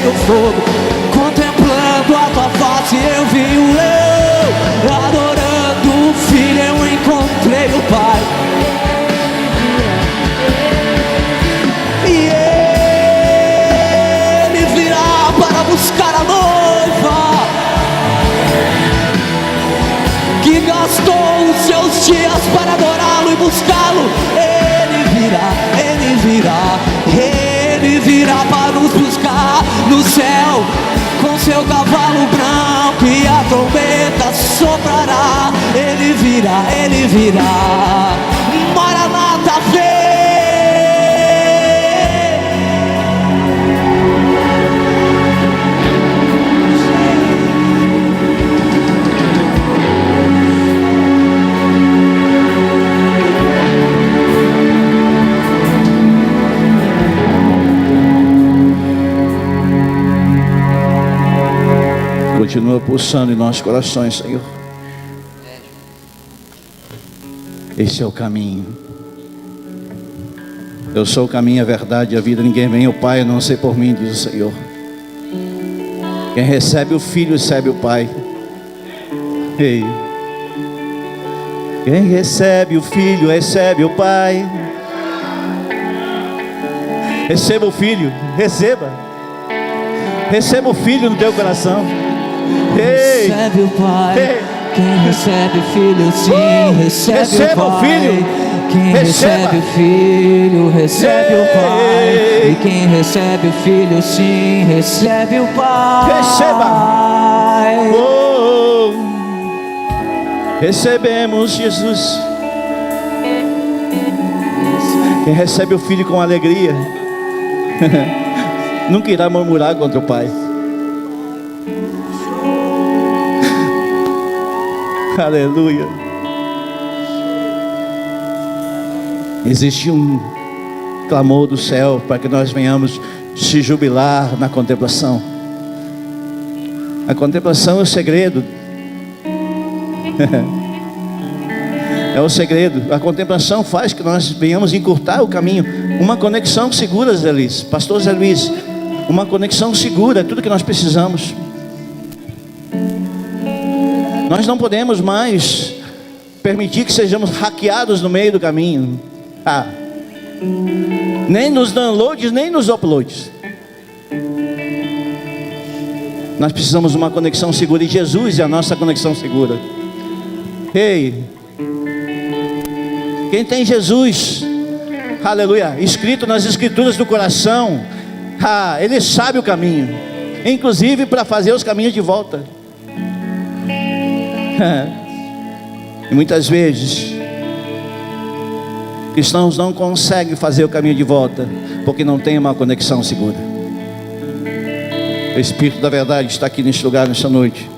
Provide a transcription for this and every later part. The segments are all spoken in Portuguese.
achei o fogo. Contemplando a tua face eu vi o leão. Adorando o Filho eu encontrei o Pai. E Ele virá para buscar a noiva que gastou os seus dias para adorá-lo e buscá-lo. Ele virá, Ele virá, Ele virá para nos buscar no céu com seu cavalo branco e a trombeta soprará. Ele virá, Ele virá. Maranata, vem. Continua pulsando em nossos corações, Senhor. Esse é o caminho. Eu sou o caminho, a verdade e a vida. Ninguém vem ao Pai a não ser por mim, diz o Senhor. Quem recebe o Filho recebe o Pai. Ei. Quem recebe o Filho recebe o Pai. Receba o Filho, receba. Receba o Filho no teu coração. Ei. Recebe o Pai. Ei. Quem recebe o Filho, sim, recebe o Pai. O Filho. Quem recebe o Filho, recebe o Pai. E quem recebe o Filho, sim, recebe o Pai. Receba. Oh. Recebemos Jesus. Quem recebe o Filho com alegria nunca irá murmurar contra o Pai. Aleluia. Existe um clamor do céu para que nós venhamos se jubilar na contemplação. A contemplação é o segredo. É o segredo. A contemplação faz que nós venhamos encurtar o caminho. Uma conexão segura, Zé Luiz. Pastor Zé Luiz, uma conexão segura é tudo que nós precisamos. Nós não podemos mais permitir que sejamos hackeados no meio do caminho. Nem nos downloads, nem nos uploads. Nós precisamos de uma conexão segura. E Jesus é a nossa conexão segura. Ei, quem tem Jesus, aleluia, escrito nas escrituras do coração, ele sabe o caminho, inclusive para fazer os caminhos de volta. E muitas vezes cristãos não conseguem fazer o caminho de volta porque não tem uma conexão segura. O Espírito da verdade está aqui neste lugar nesta noite.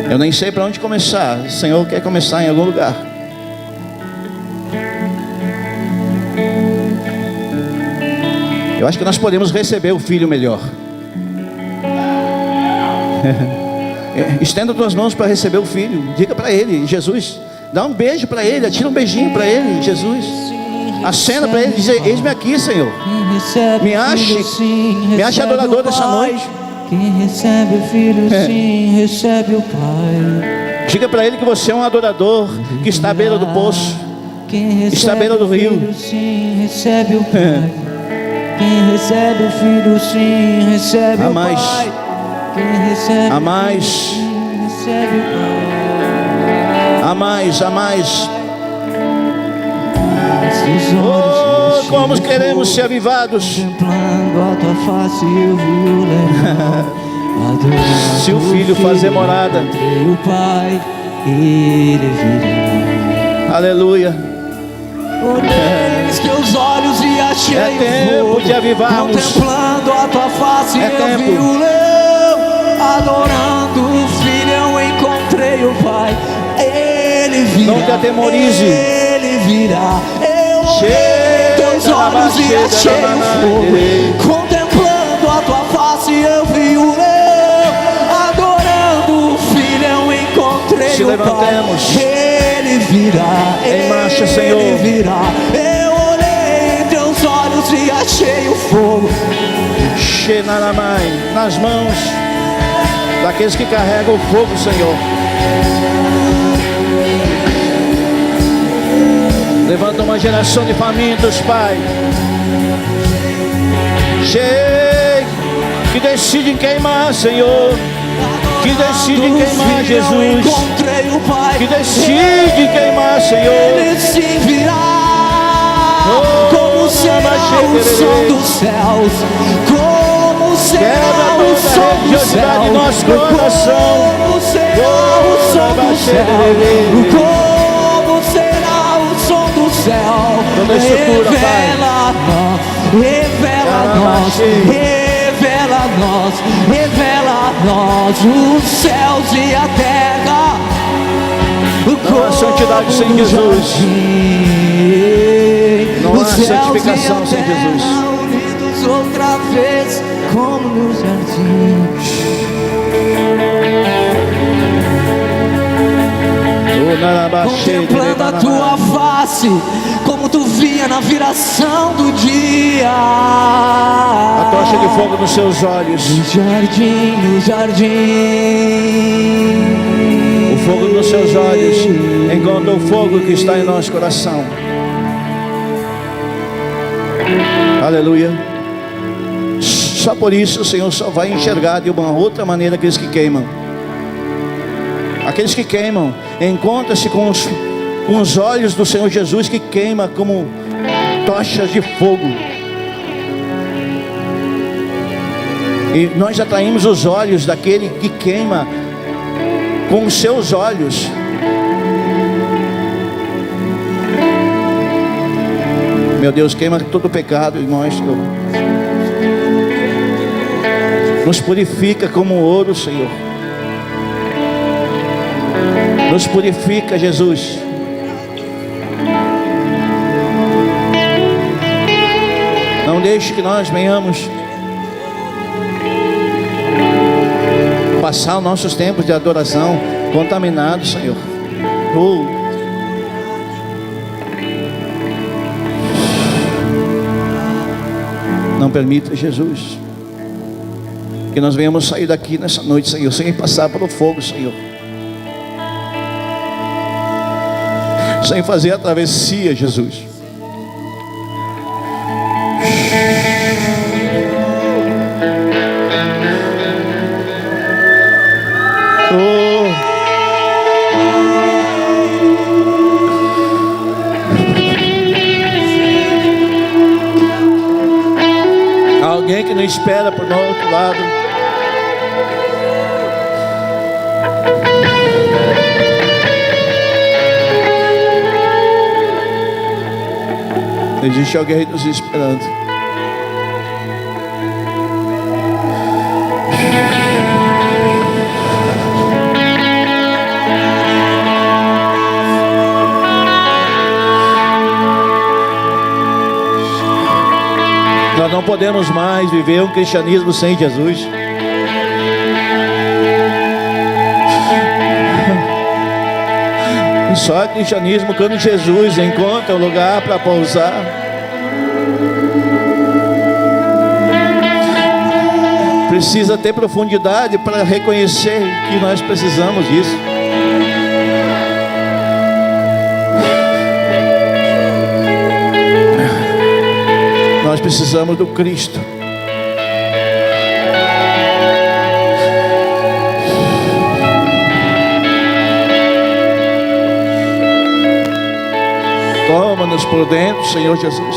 Eu nem sei para onde começar. O Senhor quer começar em algum lugar. Eu acho que nós podemos receber o Filho melhor. Estenda tuas mãos para receber o Filho. Diga para Ele, Jesus. Dá um beijo para Ele, atira um beijinho para Ele, Jesus. Acena para Ele, diz: eis-me aqui, Senhor. Me ache adorador dessa noite. Quem recebe o Filho, sim, recebe o Pai. Diga para Ele que você é um adorador que está à beira do poço, está à beira do rio. Sim, recebe o Pai. Quem recebe o Filho, sim, recebe o Pai. Quem recebe a mais, recebe o Pai. A mais, a mais. Oh, como queremos ser avivados. Contemplando a tua face eu vi o leão. Se o Filho fazer morada, o Pai, Ele virá. Aleluia. Olhei os teus olhos e achei tempo fogo. de avivarmos. Contemplando a tua face eu tempo. vi o leão. Adorando o Filho eu encontrei o Pai. Ele virá. Não te atemorize. Ele virá. Teus olhos e achei o fogo. Contemplando a tua face eu vi o leão. Adorando o Filho eu encontrei Se o levantemos. Pai. Ele virá. Em marcha, Senhor. Ele virá. Eu olhei em teus olhos e achei nas mãos daqueles que carregam o fogo, Senhor. Levanta uma geração de famintos, Pai, que decidem queimar, Senhor, que decidem queimar, Jesus, que decidem queimar, Senhor. Ele se virá, como será o som dos céus, como será o som dos céus, como será o som dos céus, como será o som do céu. Revela a nós os céus e a terra. Não há santidade sem Jesus. Não há santificação sem Jesus. Unidos outra vez como no jardim. Contemplando a tua face, como tu via na viração do dia. A tocha de fogo nos seus olhos. No jardim. O fogo nos seus olhos encontra o fogo que está em nosso coração. Aleluia. Só por isso o Senhor só vai enxergar de uma outra maneira aqueles que queimam. Aqueles que queimam encontram-se com os olhos do Senhor Jesus, que queima como tochas de fogo. E nós atraímos os olhos daquele que queima com os seus olhos. Meu Deus, queima todo o pecado em nós, Senhor. Nos purifica como ouro, Senhor. Nos purifica, Jesus. Não deixe que nós venhamos passar os nossos tempos de adoração contaminados, Senhor. Não permita, Jesus, que nós venhamos sair daqui nessa noite, Senhor, sem passar pelo fogo, Senhor, sem fazer a travessia, Jesus. Alguém que não espera por no outro lado. Existe alguém nos esperando. Nós não podemos mais viver um cristianismo sem Jesus. Só é cristianismo quando Jesus encontra um lugar para pousar. Precisa ter profundidade para reconhecer que nós precisamos disso. Nós precisamos do Cristo. Toma-nos por dentro, Senhor Jesus.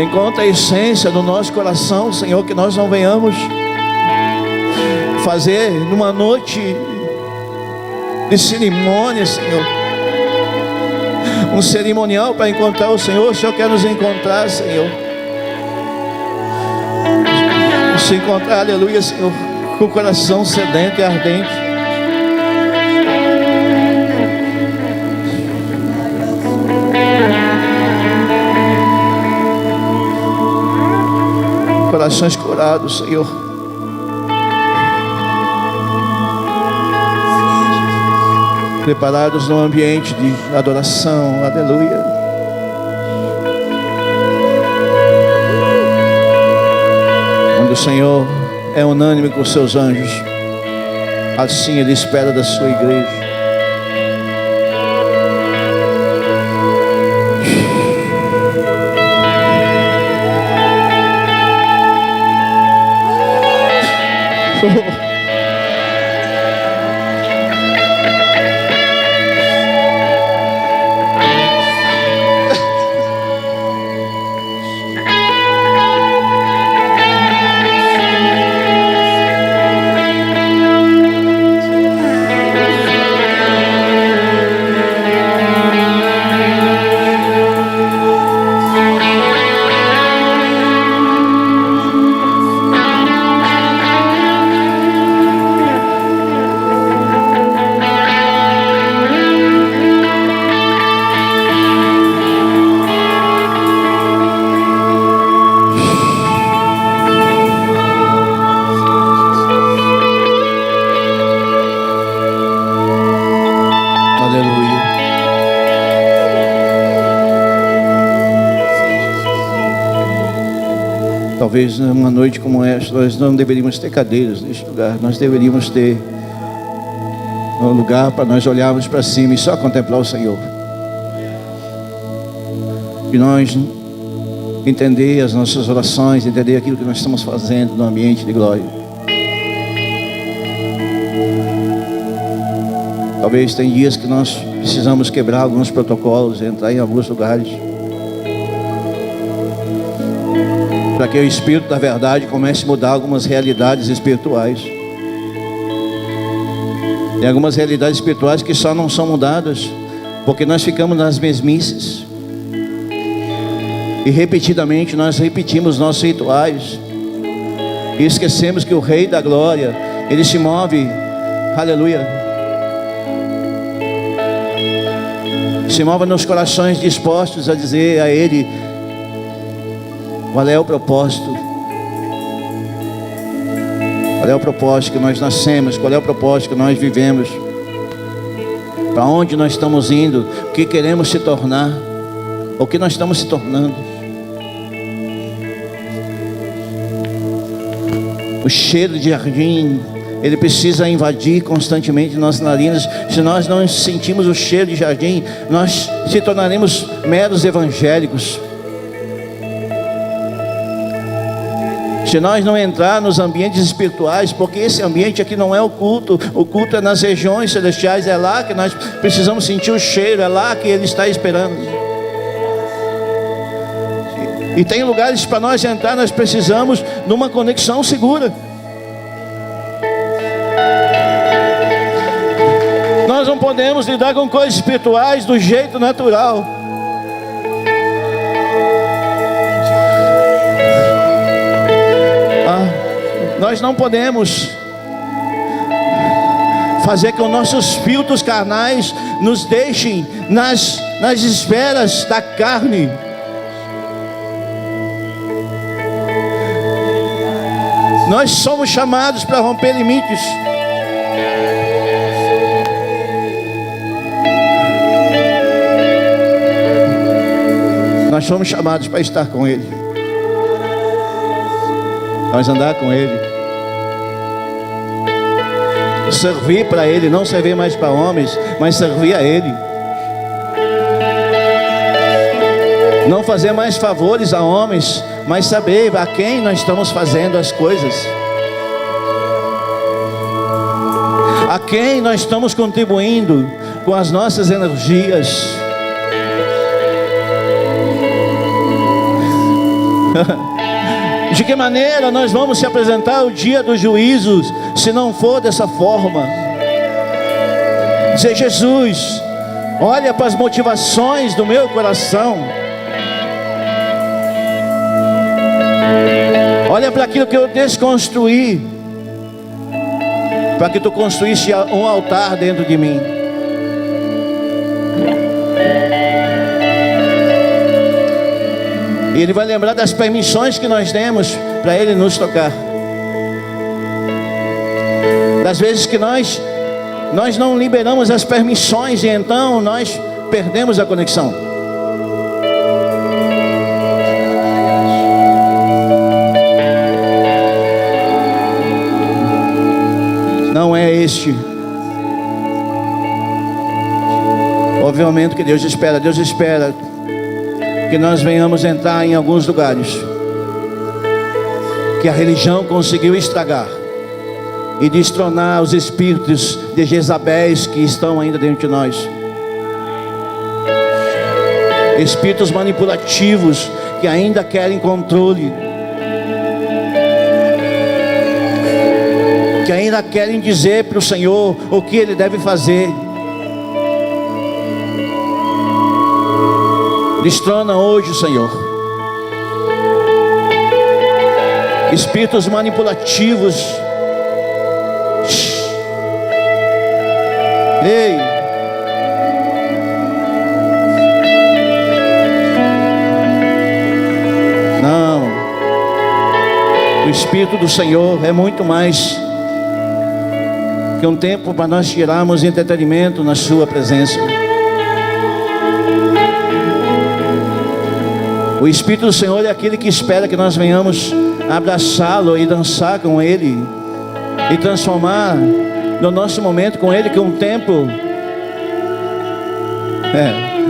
Encontra a essência do nosso coração, Senhor, que nós não venhamos fazer numa noite de cerimônia, Senhor, um cerimonial para encontrar o Senhor. O Senhor quer nos encontrar, Senhor. Se encontrar, aleluia, Senhor, com o coração sedento e ardente. Corações curados, Senhor. Preparados num ambiente de adoração, aleluia. Senhor é unânime com os seus anjos. Assim Ele espera da sua igreja. Talvez numa noite como esta, nós não deveríamos ter cadeiras neste lugar. Nós deveríamos ter um lugar para nós olharmos para cima e só contemplar o Senhor. E nós entender as nossas orações, entender aquilo que nós estamos fazendo no ambiente de glória. Talvez tem dias que nós precisamos quebrar alguns protocolos, entrar em alguns lugares, para que o Espírito da verdade comece a mudar algumas realidades espirituais. Tem algumas realidades espirituais que só não são mudadas porque nós ficamos nas mesmices. E repetidamente nós repetimos nossos rituais e esquecemos que o Rei da Glória, Ele se move, aleluia, se move nos corações dispostos a dizer a Ele qual é o propósito? Qual é o propósito que nós nascemos? Qual é o propósito que nós vivemos? Para onde nós estamos indo? O que queremos se tornar? O que nós estamos se tornando? O cheiro de jardim, ele precisa invadir constantemente nossas narinas. Se nós não sentimos o cheiro de jardim, nós se tornaremos meros evangélicos. Se nós não entrar nos ambientes espirituais, porque esse ambiente aqui não é o culto é nas regiões celestiais, é lá que nós precisamos sentir o cheiro, é lá que Ele está esperando. E tem lugares para nós entrar, nós precisamos de uma conexão segura. Nós não podemos lidar com coisas espirituais do jeito natural. Nós não podemos fazer com que nossos filtros carnais nos deixem nas esferas da carne. Nós somos chamados para romper limites. Nós somos chamados para estar com Ele. Nós andar com Ele. Servir para Ele, não servir mais para homens, mas servir a Ele. Não fazer mais favores a homens, mas saber a quem nós estamos fazendo as coisas. A quem nós estamos contribuindo com as nossas energias. De que maneira nós vamos se apresentar o dia dos juízos, se não for dessa forma? Dizer: Jesus, olha para as motivações do meu coração, olha para aquilo que eu desconstruí, para que tu construísse um altar dentro de mim. E Ele vai lembrar das permissões que nós demos para Ele nos tocar. Das vezes que nós não liberamos as permissões e então nós perdemos a conexão. este. Obviamente que Deus espera que nós venhamos entrar em alguns lugares que a religião conseguiu estragar e destronar os espíritos de Jezabéis que estão ainda dentro de nós. Espíritos manipulativos que ainda querem controle, que ainda querem dizer para o Senhor o que Ele deve fazer. Destrona hoje, Senhor, espíritos manipulativos. Ei, não, o Espírito do Senhor é muito mais que um tempo para nós tirarmos entretenimento na sua presença. O Espírito do Senhor é aquele que espera que nós venhamos abraçá-lo e dançar com Ele e transformar no nosso momento com Ele, que é um tempo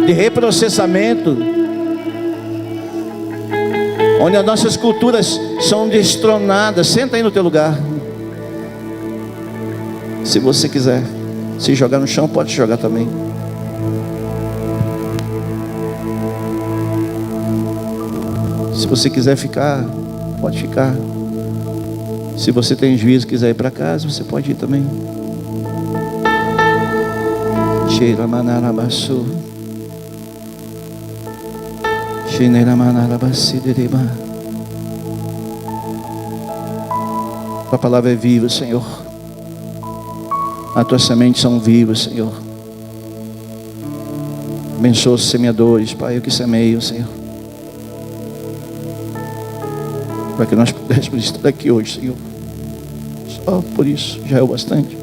de reprocessamento, onde as nossas culturas são destronadas. Senta aí no teu lugar. Se você quiser se jogar no chão, pode jogar também. Se você quiser ficar, pode ficar. Se você tem juízo e quiser ir para casa, você pode ir também. Cheira manarabaçu. Cheira manarabacidereba. A palavra é viva, Senhor. As tuas sementes são vivas, Senhor. Abençoa os semeadores, Pai, eu que semeio, Senhor, para que nós pudéssemos estar aqui hoje, Senhor. Só por isso já é o bastante.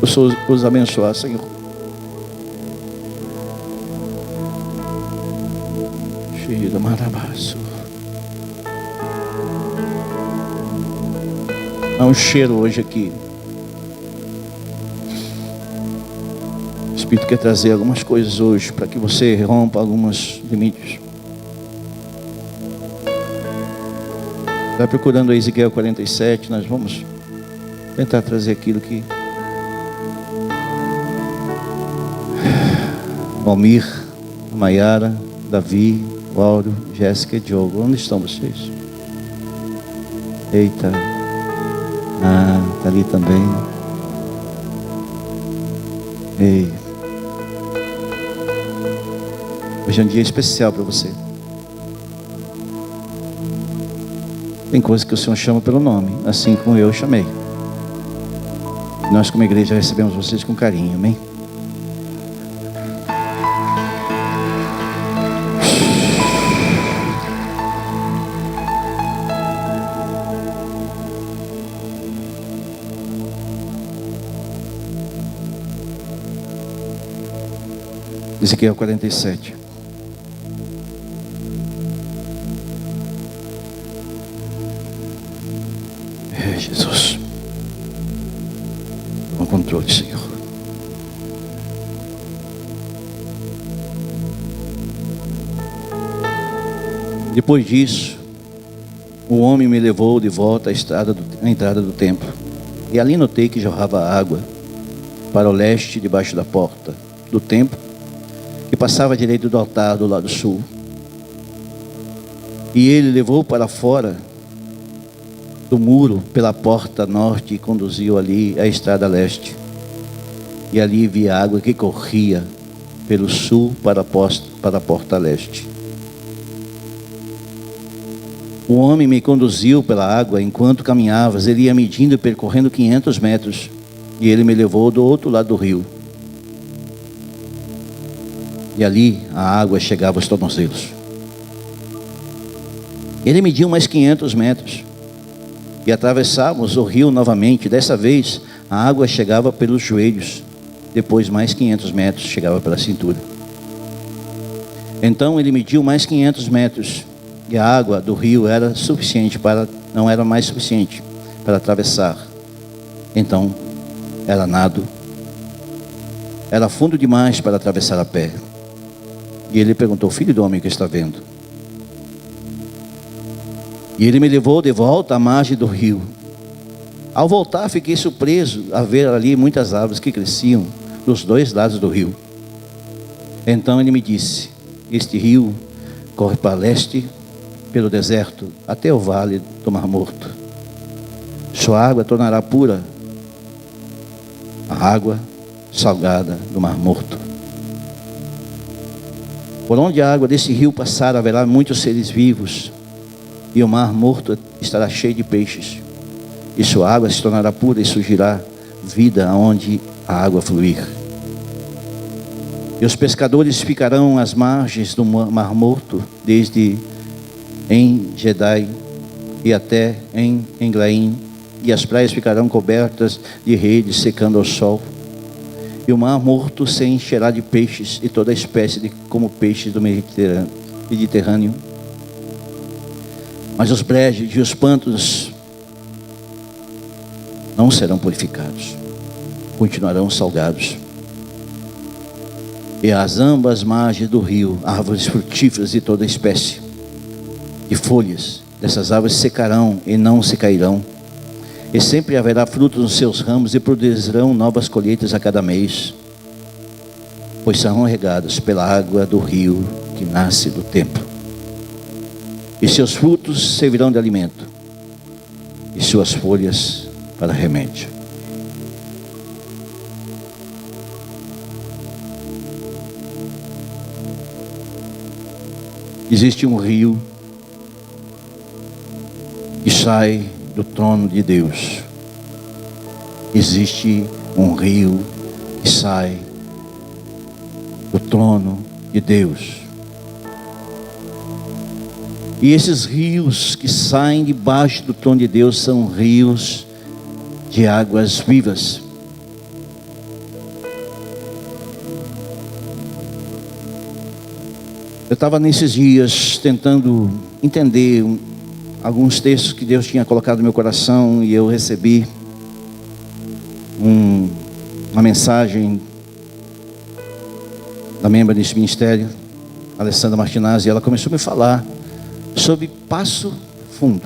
O Senhor os abençoar, Senhor. Cheira marabaço. Há um cheiro hoje aqui. O Espírito quer trazer algumas coisas hoje para que você rompa alguns limites. Vai procurando Ezequiel 47, nós vamos tentar trazer aquilo que Almir, Maiara, Davi, Lauro, Jéssica e Diogo. Onde estão vocês? Eita. Está ali também. Ei. Hoje é um dia especial para você. Tem coisas que o Senhor chama pelo nome, assim como eu chamei. Nós como igreja recebemos vocês com carinho, amém? Ezequiel 47. Jesus, toma controle, Senhor. Depois disso, o homem me levou de volta à entrada do templo, e ali notei que jorrava água para o leste, debaixo da porta do templo, que passava à direita do altar do lado sul. E ele levou para fora do muro pela porta norte e conduziu ali à estrada leste. E ali vi água que corria pelo sul para a porta leste. O homem me conduziu pela água enquanto caminhavas. Ele ia medindo e percorrendo 500 metros. E ele me levou do outro lado do rio. E ali a água chegava aos tornozelos. Ele mediu mais 500 metros. E atravessávamos o rio novamente. Dessa vez a água chegava pelos joelhos. Depois mais 500 metros chegava pela cintura. Então ele mediu mais 500 metros. E a água do rio não era mais suficiente para atravessar. Então era nado, era fundo demais para atravessar a pé. E ele perguntou: filho do homem, que está vendo? E ele me levou de volta à margem do rio. Ao voltar, fiquei surpreso a ver ali muitas árvores que cresciam dos dois lados do rio. Então ele me disse: este rio corre para leste, pelo deserto, até o vale do Mar Morto. Sua água tornará pura a água salgada do Mar Morto. Por onde a água desse rio passar, haverá muitos seres vivos, e o Mar Morto estará cheio de peixes. E sua água se tornará pura e surgirá vida aonde a água fluir. E os pescadores ficarão às margens do Mar Morto, desde em Gedai e até em Englaim, e as praias ficarão cobertas de redes, secando ao sol. E o Mar Morto se encherá de peixes, e toda espécie de como peixes do Mediterrâneo. Mas os brejos e os pântanos não serão purificados, continuarão salgados. E as ambas margens do rio, árvores frutíferas de toda espécie de folhas dessas árvores secarão e não se cairão, e sempre haverá frutos nos seus ramos, e produzirão novas colheitas a cada mês, pois serão regadas pela água do rio que nasce do templo. E seus frutos servirão de alimento, e suas folhas para remédio. Existe um rio que sai do trono de Deus. Existe um rio que sai do trono de Deus. E esses rios que saem debaixo do trono de Deus são rios de águas vivas. Eu estava nesses dias tentando entender alguns textos que Deus tinha colocado no meu coração, e eu recebi uma mensagem da membro desse ministério, Alessandra Martinazzi, e ela começou a me falar sobre Passo Fundo.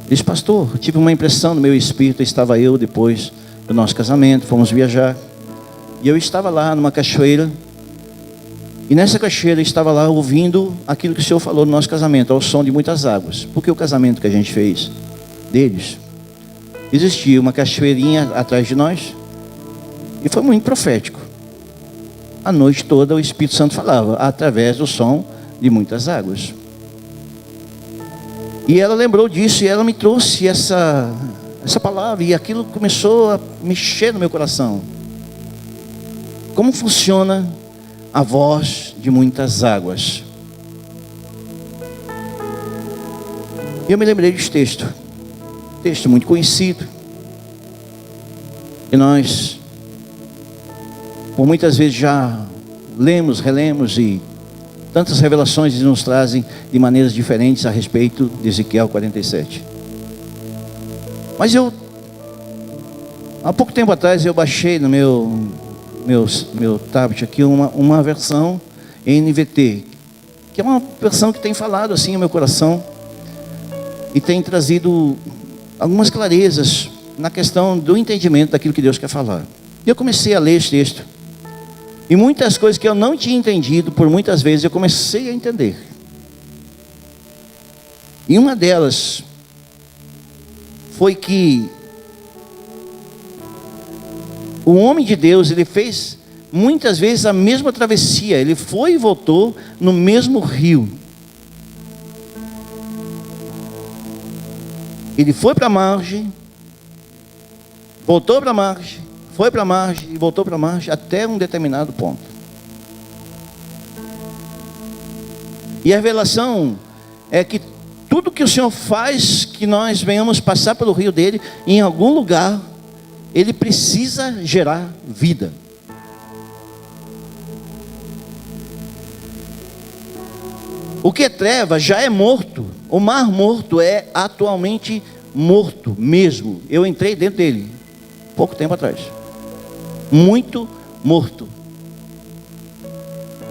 Disse: pastor, eu tive uma impressão no meu espírito. Estava eu, depois do nosso casamento, fomos viajar, e eu estava lá numa cachoeira, e nessa cachoeira eu estava lá ouvindo aquilo que o Senhor falou no nosso casamento, ao som de muitas águas. Porque o casamento que a gente fez deles, existia uma cachoeirinha atrás de nós, e foi muito profético. A noite toda o Espírito Santo falava através do som de muitas águas. E ela lembrou disso, e ela me trouxe essa palavra, e aquilo começou a mexer no meu coração. Como funciona a voz de muitas águas? E eu me lembrei desse texto muito conhecido, e nós por muitas vezes já lemos, relemos, e tantas revelações nos trazem de maneiras diferentes a respeito de Ezequiel 47. Mas há pouco tempo atrás, eu baixei no meu tablet aqui uma versão NVT, que é uma versão que tem falado assim ao meu coração, e tem trazido algumas clarezas na questão do entendimento daquilo que Deus quer falar. E eu comecei a ler esse texto, e muitas coisas que eu não tinha entendido, por muitas vezes eu comecei a entender. E uma delas foi que o homem de Deus, ele fez muitas vezes a mesma travessia. Ele foi e voltou no mesmo rio. Ele foi para a margem, voltou para a margem, foi para a margem e voltou para a margem até um determinado ponto. E a revelação é que tudo que o Senhor faz, que nós venhamos passar pelo rio dele, em algum lugar, ele precisa gerar vida. O que é treva já é morto. O Mar Morto é atualmente morto mesmo. Eu entrei dentro dele. pouco tempo atrás. Muito morto.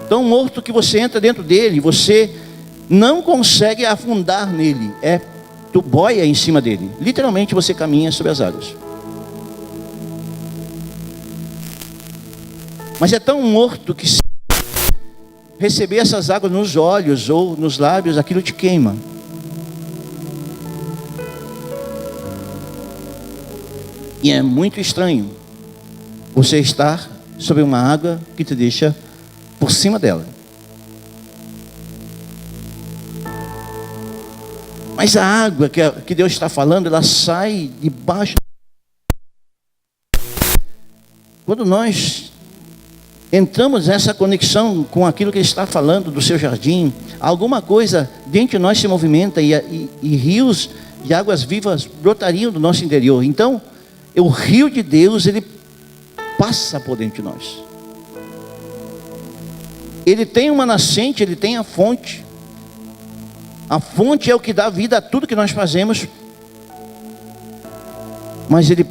Tão morto que você entra dentro dele, você não consegue afundar nele. Tu boia em cima dele. Literalmente você caminha sobre as águas. Mas é tão morto que se receber essas águas nos olhos ou nos lábios, aquilo te queima. E é muito estranho você estar sobre uma água que te deixa por cima dela. Mas a água que Deus está falando, ela sai debaixo. Quando nós entramos nessa conexão com aquilo que Ele está falando do seu jardim, alguma coisa dentro de nós se movimenta e rios de águas vivas brotariam do nosso interior. Então, o rio de Deus, ele passa por dentro de nós. Ele tem uma nascente, ele tem a fonte. A fonte é o que dá vida a tudo que nós fazemos. Mas ele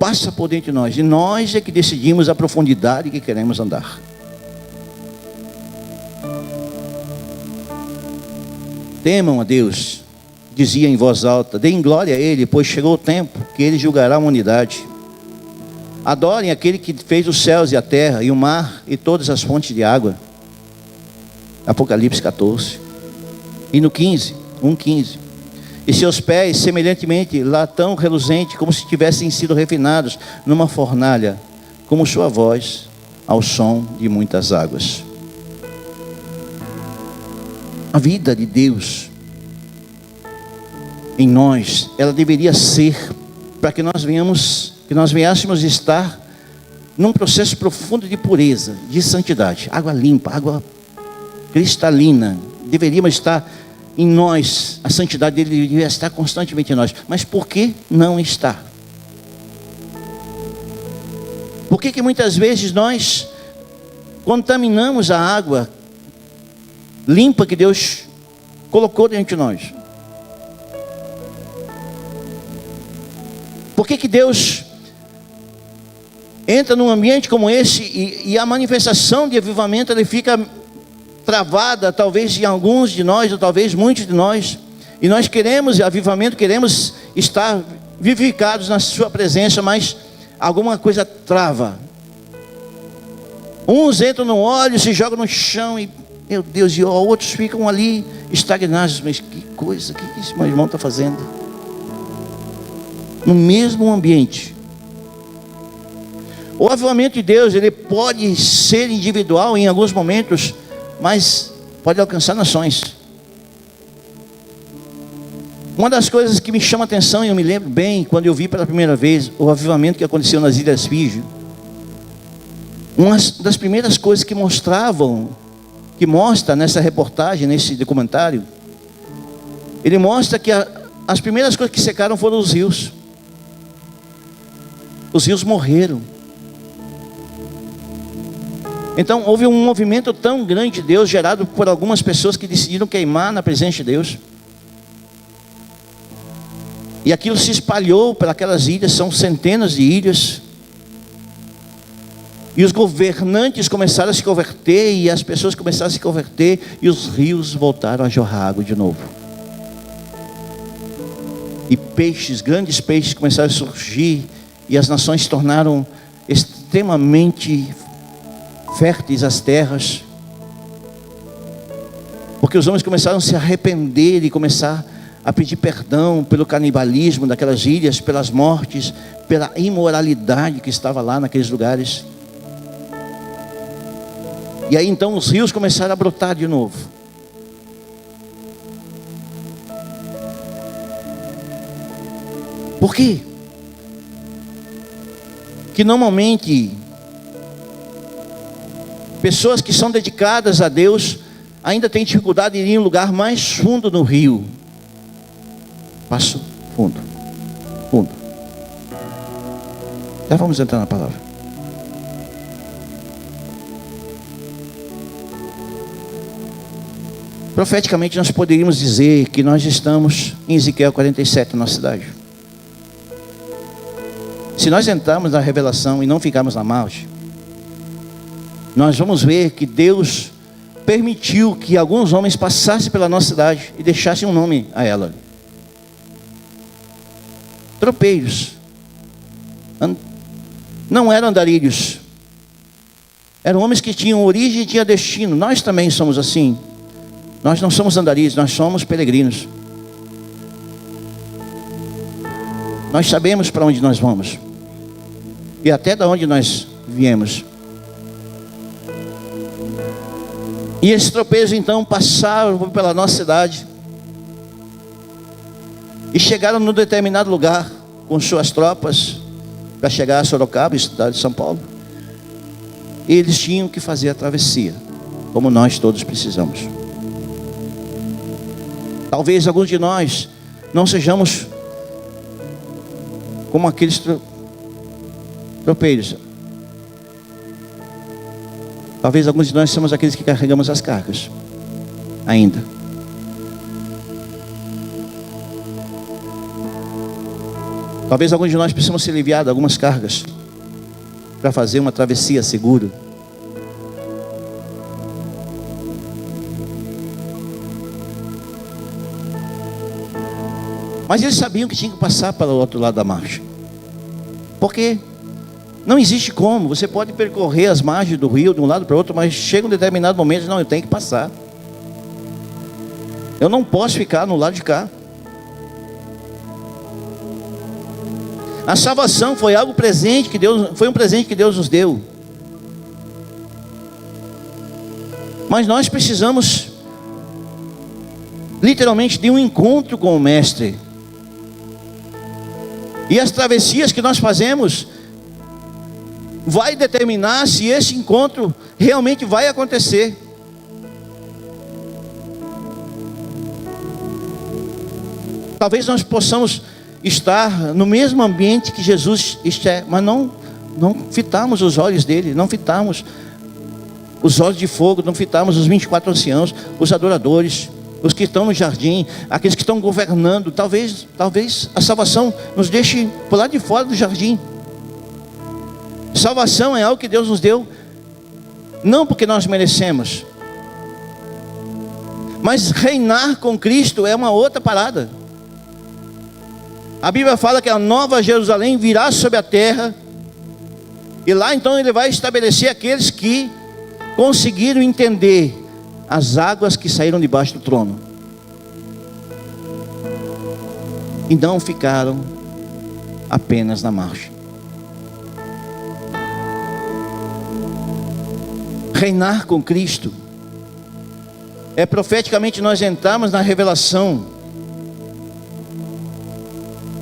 passa por dentro de nós. E nós é que decidimos a profundidade que queremos andar. Temam a Deus, dizia em voz alta. Deem glória a Ele, pois chegou o tempo que Ele julgará a humanidade. Adorem aquele que fez os céus e a terra, e o mar, e todas as fontes de água. Apocalipse 14. E no 15, 1:15. E seus pés, semelhantemente, latão reluzente, como se tivessem sido refinados numa fornalha, como sua voz, ao som de muitas águas. A vida de Deus em nós, ela deveria ser para que nós viéssemos estar num processo profundo de pureza, de santidade, água limpa, água cristalina. Deveríamos estar em nós, a santidade dele deveria estar constantemente em nós. Mas por que não está? Por que muitas vezes nós contaminamos a água limpa que Deus colocou dentro de nós? Por que Deus entra num ambiente como esse e a manifestação de avivamento ele fica travada, talvez em alguns de nós, ou talvez muitos de nós, e nós queremos avivamento, queremos estar vivificados na sua presença, mas alguma coisa trava. Uns entram no óleo, se jogam no chão e, meu Deus, e outros ficam ali estagnados. Mas que coisa, que esse meu irmão está fazendo? No mesmo ambiente. O avivamento de Deus, ele pode ser individual em alguns momentos, mas pode alcançar nações. Uma das coisas que me chama a atenção, e eu me lembro bem, quando eu vi pela primeira vez o avivamento que aconteceu nas Ilhas Fiji, uma das primeiras coisas que mostra nessa reportagem, nesse documentário, ele mostra que as primeiras coisas que secaram foram os rios. Os rios morreram. Então houve um movimento tão grande de Deus, gerado por algumas pessoas que decidiram queimar na presença de Deus. E aquilo se espalhou por aquelas ilhas, são centenas de ilhas. E os governantes começaram a se converter, e as pessoas começaram a se converter, e os rios voltaram a jorrar água de novo. E peixes, grandes peixes começaram a surgir, e as nações se tornaram extremamente férteis as terras, porque os homens começaram a se arrepender e começar a pedir perdão pelo canibalismo daquelas ilhas, pelas mortes, pela imoralidade que estava lá naqueles lugares. E aí então os rios começaram a brotar de novo. Por quê? Que normalmente pessoas que são dedicadas a Deus ainda têm dificuldade de ir em um lugar mais fundo no rio. Passo fundo, fundo. Já vamos entrar na palavra. Profeticamente nós poderíamos dizer que nós estamos em Ezequiel 47, na nossa cidade. Se nós entrarmos na revelação e não ficarmos na margem, nós vamos ver que Deus permitiu que alguns homens passassem pela nossa cidade e deixassem um nome a ela. Tropeiros. Não eram andarilhos. Eram homens que tinham origem e tinham destino. Nós também somos assim. Nós não somos andarilhos, nós somos peregrinos. Nós sabemos para onde nós vamos. E até de onde nós viemos. E esses tropeiros então passaram pela nossa cidade. E chegaram num determinado lugar com suas tropas para chegar a Sorocaba, cidade de São Paulo. E eles tinham que fazer a travessia, como nós todos precisamos. Talvez alguns de nós não sejamos como aqueles tropeiros. Talvez alguns de nós somos aqueles que carregamos as cargas ainda. Talvez alguns de nós precisamos ser aliviados de algumas cargas para fazer uma travessia segura. Mas eles sabiam que tinham que passar para o outro lado da margem. Porque não existe como. Você pode percorrer as margens do rio de um lado para o outro, mas chega um determinado momento, não, eu tenho que passar. Eu não posso ficar no lado de cá. A salvação foi algo presente que Deus, foi um presente que Deus nos deu. Mas nós precisamos literalmente de um encontro com o Mestre. E as travessias que nós fazemos vai determinar se esse encontro realmente vai acontecer. Talvez nós possamos estar no mesmo ambiente que Jesus está, mas não fitarmos os olhos dele, não fitarmos os olhos de fogo, não fitarmos os 24 anciãos, os adoradores, os que estão no jardim, aqueles que estão governando. Talvez a salvação nos deixe por lá de fora do jardim. Salvação é algo que Deus nos deu, não porque nós merecemos, mas reinar com Cristo é uma outra parada. A Bíblia fala que a nova Jerusalém virá sobre a terra, e lá então ele vai estabelecer aqueles que conseguiram entender as águas que saíram debaixo do trono e não ficaram apenas na margem. Reinar com Cristo é profeticamente nós entrarmos na revelação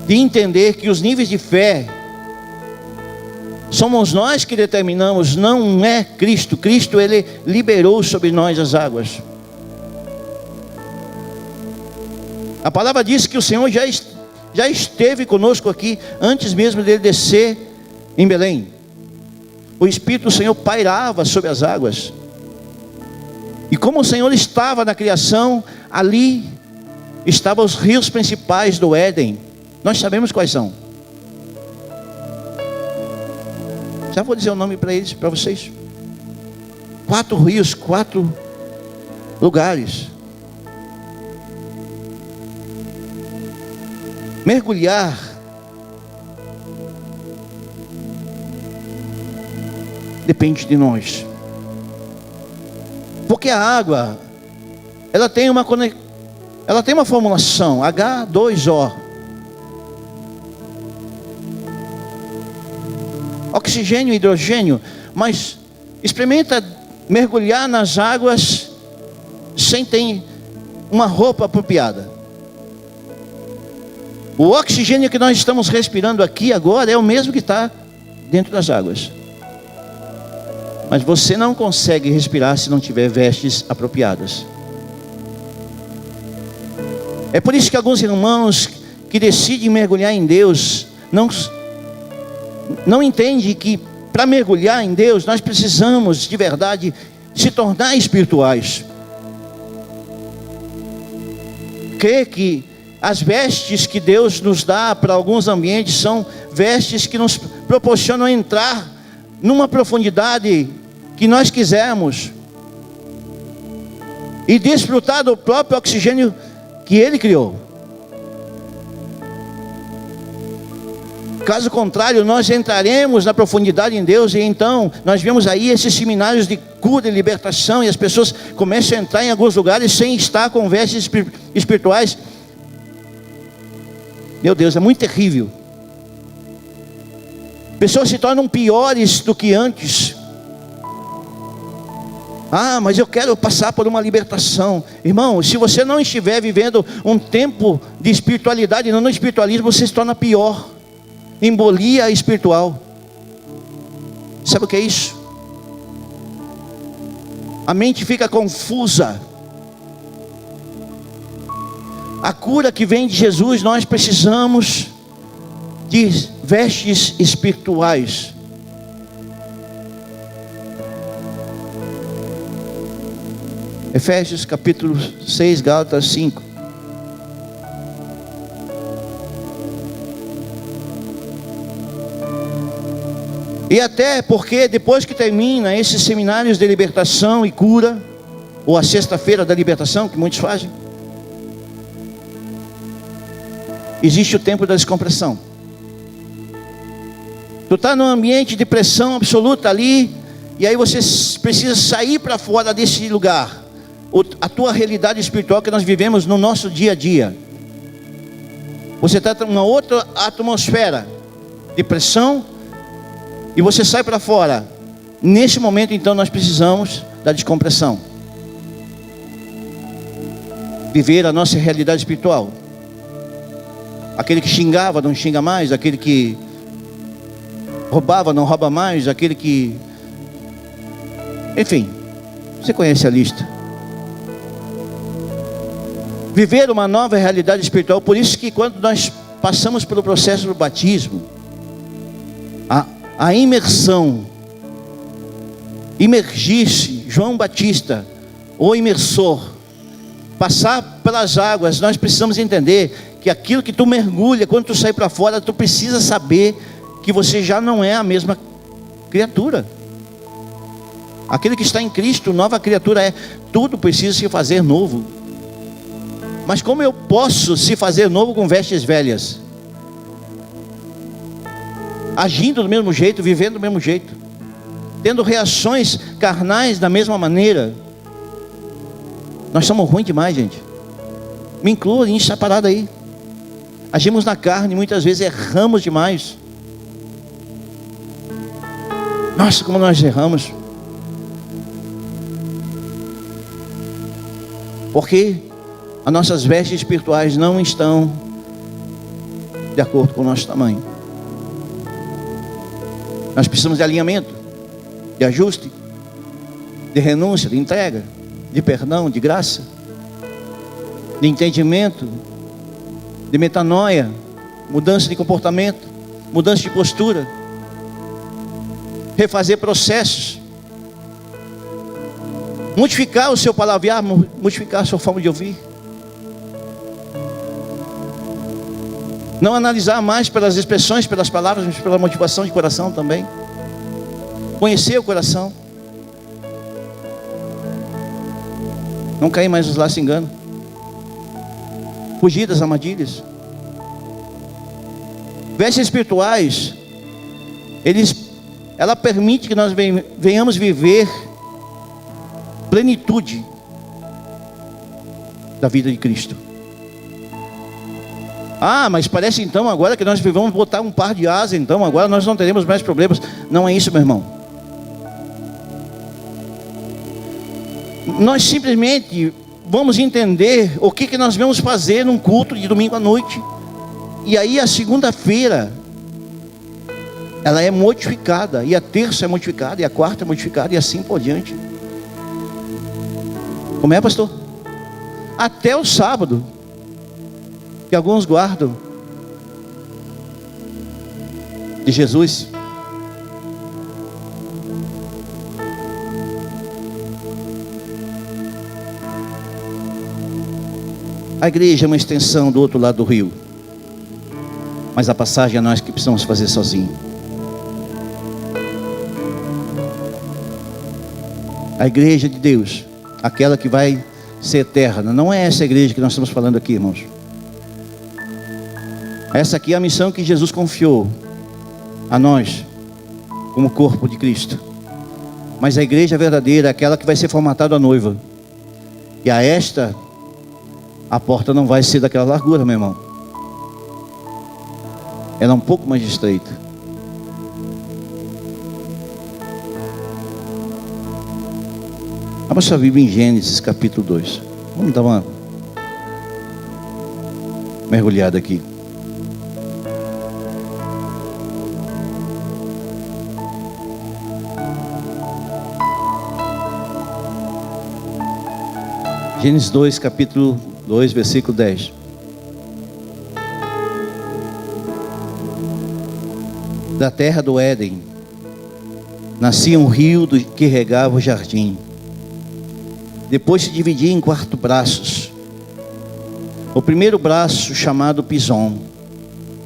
de entender que os níveis de fé somos nós que determinamos, não é Cristo. Cristo, ele liberou sobre nós as águas. A palavra diz que o Senhor já esteve conosco aqui antes mesmo dele descer em Belém. O Espírito do Senhor pairava sobre as águas. E como o Senhor estava na criação, ali estavam os rios principais do Éden. Nós sabemos quais são. Já vou dizer o nome para eles, para vocês. 4 rios, 4 lugares. Mergulhar depende de nós. Porque a água, ela tem uma formulação, H2O. Oxigênio e hidrogênio. Mas experimenta mergulhar nas águas sem ter uma roupa apropriada. O oxigênio que nós estamos respirando aqui agora é o mesmo que está dentro das águas. Mas você não consegue respirar se não tiver vestes apropriadas. É por isso que alguns irmãos que decidem mergulhar em Deus não entendem que para mergulhar em Deus nós precisamos de verdade se tornar espirituais. Crer que as vestes que Deus nos dá para alguns ambientes são vestes que nos proporcionam entrar numa profundidade que nós quisermos e desfrutar do próprio oxigênio que Ele criou. Caso contrário, nós entraremos na profundidade em Deus, e então nós vemos aí esses seminários de cura e libertação, e as pessoas começam a entrar em alguns lugares sem estar com vestes espirituais. Meu Deus, é muito terrível. Pessoas se tornam piores do que antes. Ah, mas eu quero passar por uma libertação. Irmão, se você não estiver vivendo um tempo de espiritualidade, não no espiritualismo, você se torna pior. Embolia espiritual. Sabe o que é isso? A mente fica confusa. A cura que vem de Jesus, nós precisamos de vestes espirituais. Efésios capítulo 6, Gálatas 5. E até porque depois que termina esses seminários de libertação e cura, ou a sexta-feira da libertação, que muitos fazem, existe o tempo da descompressão. Tu está num ambiente de pressão absoluta ali, e aí você precisa sair para fora desse lugar. A tua realidade espiritual que nós vivemos no nosso dia a dia. Você está numa outra atmosfera de pressão, e você sai para fora. Nesse momento então nós precisamos da descompressão. Viver a nossa realidade espiritual. Aquele que xingava não xinga mais, aquele que roubava não rouba mais, aquele que... Enfim, você conhece a lista. Viver uma nova realidade espiritual. Por isso que quando nós passamos pelo processo do batismo, a imersão, imergir-se, João Batista, o imersor, passar pelas águas, nós precisamos entender que aquilo que tu mergulha, quando tu sai para fora, tu precisa saber que você já não é a mesma criatura. Aquele que está em Cristo, nova criatura é. Tudo precisa se fazer novo. Mas como eu posso se fazer novo com vestes velhas? Agindo do mesmo jeito, vivendo do mesmo jeito, tendo reações carnais da mesma maneira. Nós somos ruins demais, gente. Me incluo nessa parada aí. Agimos na carne, muitas vezes erramos demais. Nossa, como nós erramos. Porque as nossas vestes espirituais não estão de acordo com o nosso tamanho. Nós precisamos de alinhamento, de ajuste, de renúncia, de entrega, de perdão, de graça, de entendimento, de metanoia, mudança de comportamento, mudança de postura, refazer processos, modificar o seu palavrear, modificar a sua forma de ouvir. Não analisar mais pelas expressões, pelas palavras, mas pela motivação de coração também. Conhecer o coração. Não cair mais nos laços de engano. Fugir das armadilhas. Vestes espirituais, ela permite que nós venhamos viver plenitude da vida de Cristo. Ah, mas parece então agora que nós vamos botar um par de asas, então agora nós não teremos mais problemas. Não é isso, meu irmão. Nós simplesmente vamos entender o que nós vamos fazer num culto de domingo à noite. E aí a segunda-feira ela é modificada, e a terça é modificada, e a quarta é modificada, e assim por diante. Como é, pastor? Até o sábado, que alguns guardam de Jesus. A igreja é uma extensão do outro lado do rio. mas a passagem é nós que precisamos fazer sozinho. A igreja de Deus, aquela que vai ser eterna, não é essa igreja que nós estamos falando aqui, irmãos. Essa aqui é a missão que Jesus confiou a nós, como corpo de Cristo. Mas a igreja verdadeira é aquela que vai ser formatada a noiva. E a esta, a porta não vai ser daquela largura, meu irmão. Ela é um pouco mais estreita. Abra sua Bíblia em Gênesis capítulo 2. Vamos dar uma mergulhada aqui. Gênesis 2, capítulo 2, versículo 10. Da terra do Éden nascia um rio que regava o jardim. Depois se dividia em 4 braços. O primeiro braço, chamado Pison,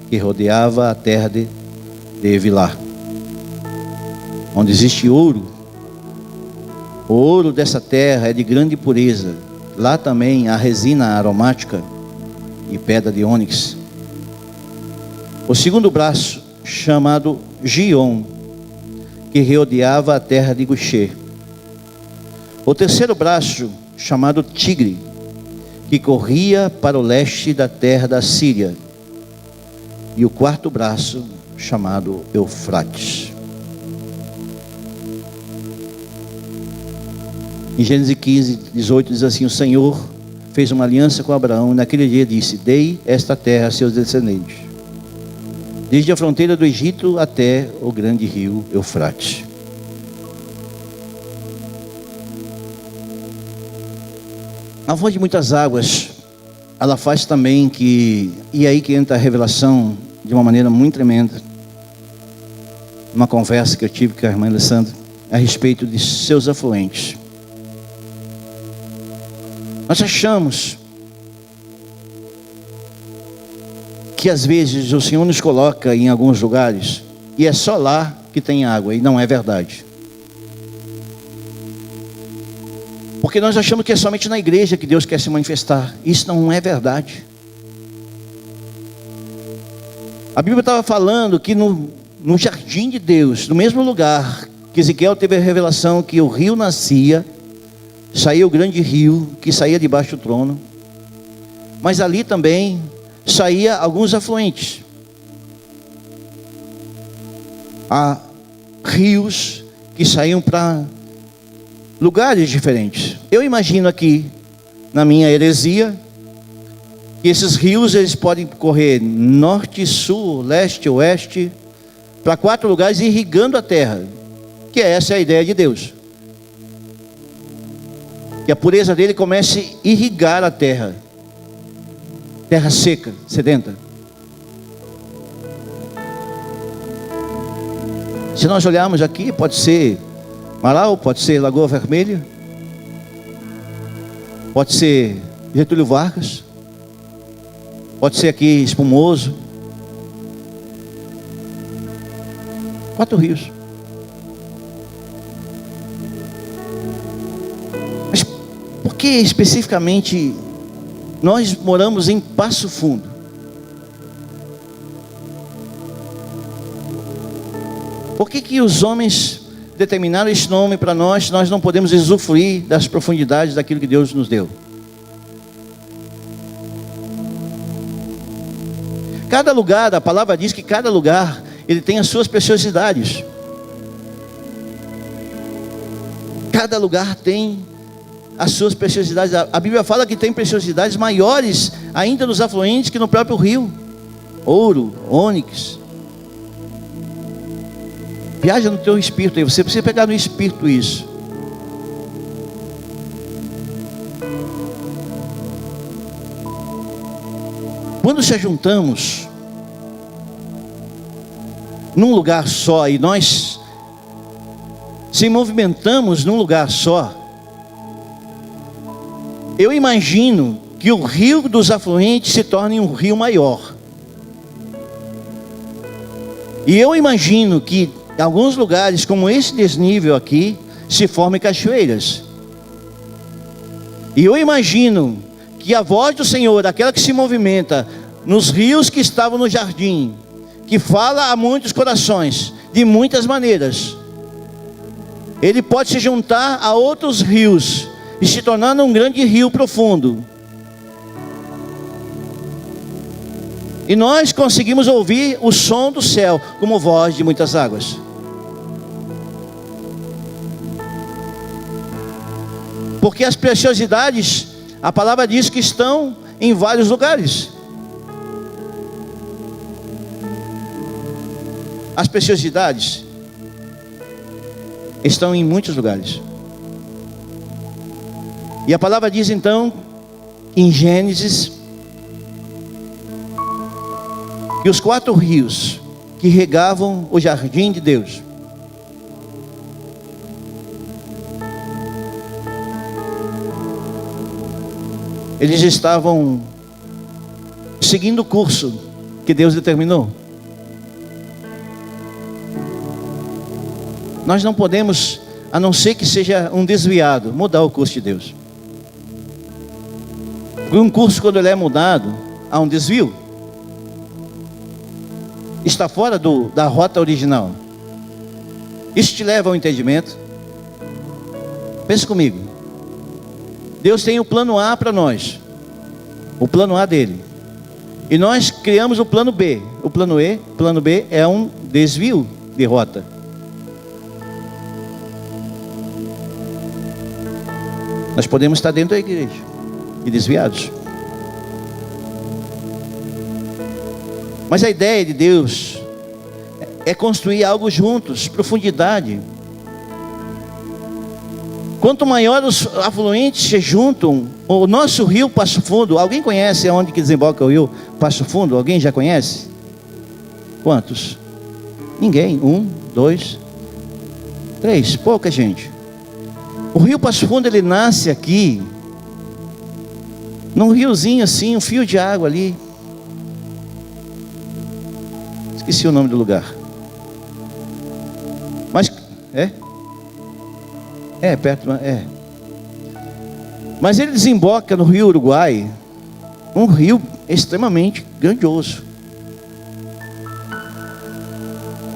que rodeava a terra de Evilá, onde existe ouro. O ouro dessa terra é de grande pureza. Lá também há resina aromática e pedra de ônix. O segundo braço, chamado Gion, que rodeava a terra de Guxê. O terceiro braço, chamado Tigre, que corria para o leste da terra da Síria. E o quarto braço, chamado Eufrates. Em Gênesis 15, 18 diz assim: o Senhor fez uma aliança com Abraão e naquele dia disse: dei esta terra a seus descendentes, desde a fronteira do Egito até o grande rio Eufrates. A fonte de muitas águas, ela faz também que, e aí que entra a revelação de uma maneira muito tremenda, uma conversa que eu tive com a irmã Alessandra, a respeito de seus afluentes. Nós achamos que às vezes o Senhor nos coloca em alguns lugares e é só lá que tem água, e não é verdade. Porque nós achamos que é somente na igreja que Deus quer se manifestar. Isso não é verdade. A Bíblia estava falando que no jardim de Deus, no mesmo lugar que Ezequiel teve a revelação que o rio nascia, saía o grande rio que saía debaixo do trono, mas ali também saía alguns afluentes. Há rios que saíam para lugares diferentes. Eu imagino aqui, na minha heresia, que esses rios eles podem correr norte, sul, leste, oeste, para 4 lugares irrigando a terra, que essa é a ideia de Deus. Que a pureza dele comece a irrigar a terra. Terra seca, sedenta. Se nós olharmos aqui, pode ser Marau, pode ser Lagoa Vermelha, pode ser Getúlio Vargas, pode ser aqui Espumoso. 4 rios. Mas por que especificamente nós moramos em Passo Fundo? Por que os homens determinaram esse nome para nós, nós não podemos usufruir das profundidades daquilo que Deus nos deu? Cada lugar, a palavra diz que cada lugar ele tem as suas preciosidades. Cada lugar tem as suas preciosidades. A Bíblia fala que tem preciosidades maiores ainda nos afluentes que no próprio rio. Ouro, ônix. Viaja no teu espírito aí, você precisa pegar no espírito isso. Quando se juntamos num lugar só e nós se movimentamos num lugar só, eu imagino que o rio dos afluentes se torne um rio maior. E eu imagino que em alguns lugares, como esse desnível aqui, se formem cachoeiras. E eu imagino que a voz do Senhor, aquela que se movimenta nos rios que estavam no jardim, que fala a muitos corações, de muitas maneiras, ele pode se juntar a outros rios e se tornar um grande rio profundo. E nós conseguimos ouvir o som do céu como voz de muitas águas. Porque as preciosidades, a palavra diz que estão em vários lugares. As preciosidades estão em muitos lugares. E a palavra diz então, em Gênesis, que os 4 rios que regavam o jardim de Deus, eles estavam seguindo o curso que Deus determinou. Nós não podemos, a não ser que seja um desviado, mudar o curso de Deus. Porque um curso, quando ele é mudado, há um desvio. Está fora da rota original. Isso te leva ao entendimento? Pense comigo. Deus tem o plano A para nós, o plano A dele, e nós criamos o plano B. O plano B é um desvio de rota. Nós podemos estar dentro da igreja e desviados. Mas a ideia de Deus é construir algo juntos, profundidade. Quanto maior os afluentes se juntam, o nosso rio Passo Fundo, alguém conhece onde que desemboca o rio Passo Fundo? Alguém já conhece? Quantos? Ninguém. 1, 2, 3, pouca gente. O rio Passo Fundo, ele nasce aqui, num riozinho assim, um fio de água ali. Esqueci o nome do lugar. Mas, perto, mas ele desemboca no rio Uruguai, um rio extremamente grandioso.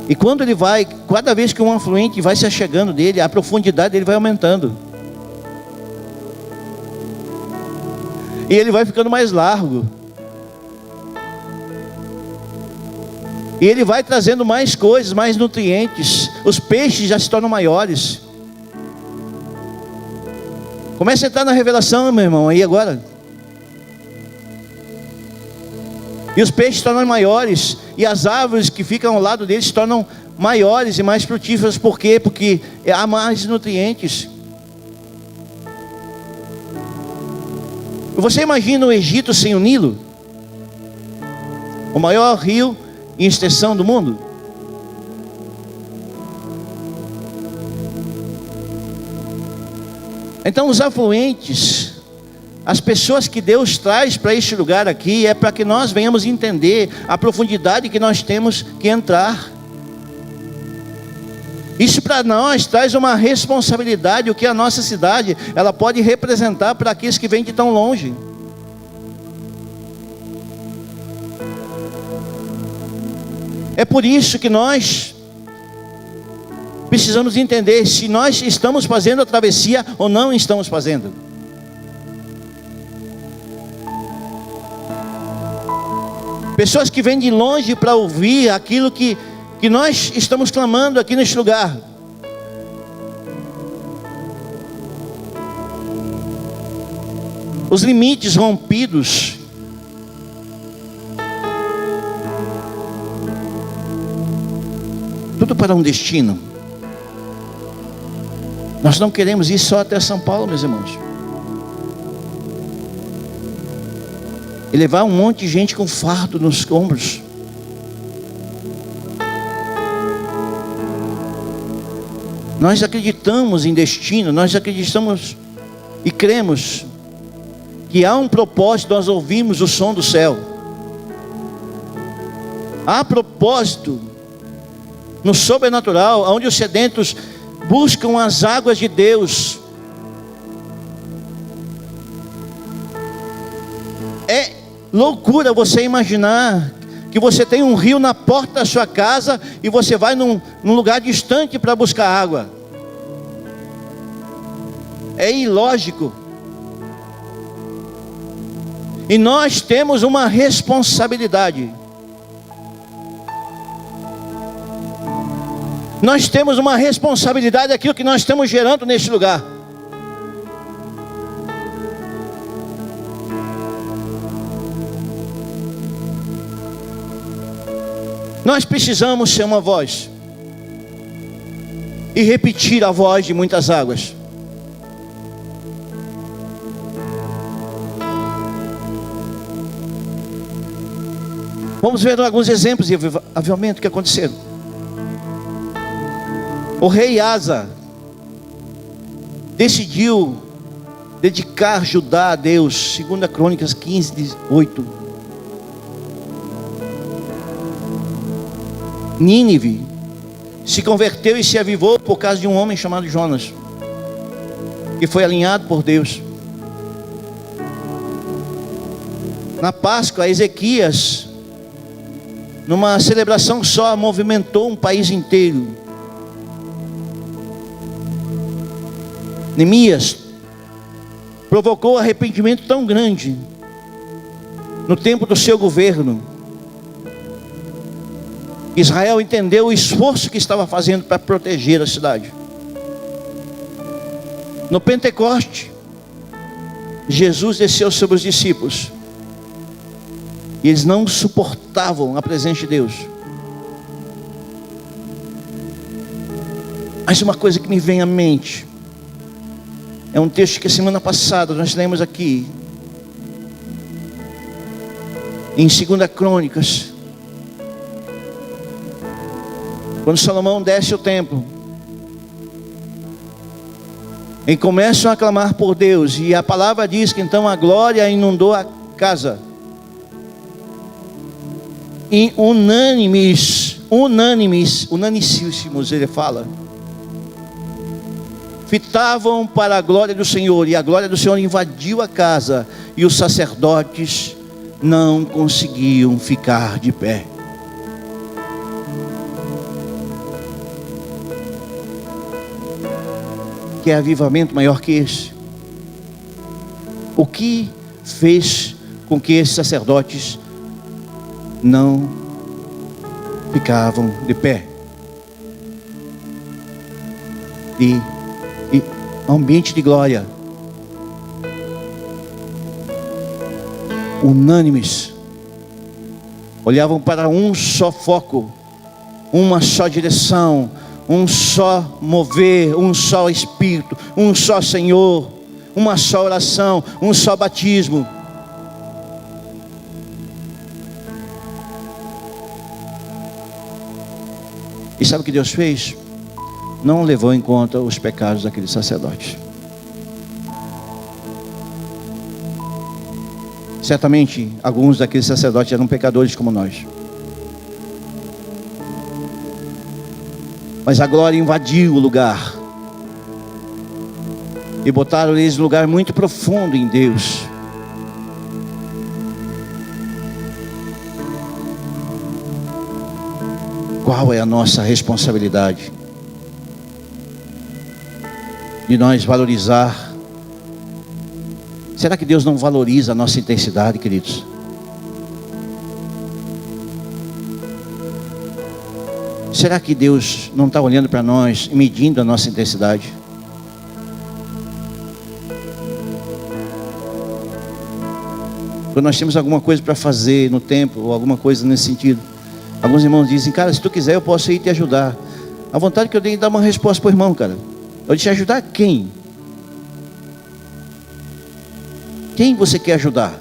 E quando ele vai, cada vez que um afluente vai se achegando dele, a profundidade dele vai aumentando. E ele vai ficando mais largo. E ele vai trazendo mais coisas, mais nutrientes. Os peixes já se tornam maiores. Comece a entrar na revelação, meu irmão, aí agora. E os peixes se tornam maiores. E as árvores que ficam ao lado deles se tornam maiores e mais frutíferas. Por quê? Porque há mais nutrientes. Você imagina o Egito sem o Nilo? O maior rio em extensão do mundo? Então os afluentes, as pessoas que Deus traz para este lugar aqui, é para que nós venhamos entender a profundidade que nós temos que entrar. Isso para nós traz uma responsabilidade, o que a nossa cidade, ela pode representar para aqueles que vêm de tão longe. É por isso que nós precisamos entender se nós estamos fazendo a travessia ou não estamos fazendo. Pessoas que vêm de longe para ouvir aquilo que nós estamos clamando aqui neste lugar. Os limites rompidos. Tudo para um destino. Nós não queremos ir só até São Paulo, meus irmãos. E levar um monte de gente com fardo nos ombros. Nós acreditamos em destino, nós acreditamos e cremos que há um propósito, nós ouvimos o som do céu. Há propósito no sobrenatural, onde os sedentos buscam as águas de Deus. É loucura você imaginar que você tem um rio na porta da sua casa e você vai num lugar distante para buscar água. É ilógico. E nós temos uma responsabilidade. Nós temos uma responsabilidade daquilo que nós estamos gerando neste lugar. Nós precisamos ser uma voz e repetir a voz de muitas águas. Vamos ver alguns exemplos de avivamento que aconteceram. O rei Asa decidiu dedicar Judá a Deus. 2 Crônicas 15:8. Nínive se converteu e se avivou por causa de um homem chamado Jonas, que foi alinhado por Deus. Na Páscoa, Ezequias, numa celebração só, movimentou um país inteiro. Neemias provocou arrependimento tão grande no tempo do seu governo. Israel entendeu o esforço que estava fazendo para proteger a cidade. No Pentecoste, Jesus desceu sobre os discípulos e eles não suportavam a presença de Deus. Mas uma coisa que me vem à mente é um texto que a semana passada nós lemos aqui em 2 Crônicas, quando Salomão desce o templo e começam a clamar por Deus, e a palavra diz que então a glória inundou a casa, e unanicíssimos, ele fala, fitavam para a glória do Senhor, e a glória do Senhor invadiu a casa, e os sacerdotes não conseguiam ficar de pé. Que é avivamento maior que esse? O que fez com que esses sacerdotes não ficavam de pé? E ambiente de glória, unânimes, olhavam para um só foco, uma só direção, um só mover, um só Espírito, um só Senhor, uma só oração, um só batismo. E sabe o que Deus fez? Não levou em conta os pecados daqueles sacerdotes. Certamente alguns daqueles sacerdotes eram pecadores como nós, mas a glória invadiu o lugar e botaram eles num lugar muito profundo em Deus. Qual é a nossa responsabilidade de nós valorizar? Será que Deus não valoriza a nossa intensidade, queridos? Será que Deus não está olhando para nós e medindo a nossa intensidade? Quando nós temos alguma coisa para fazer no templo, ou alguma coisa nesse sentido, alguns irmãos dizem: cara, se tu quiser eu posso ir te ajudar. A vontade que eu tenho de dar uma resposta para o irmão, cara: eu te ajudar quem? Quem você quer ajudar?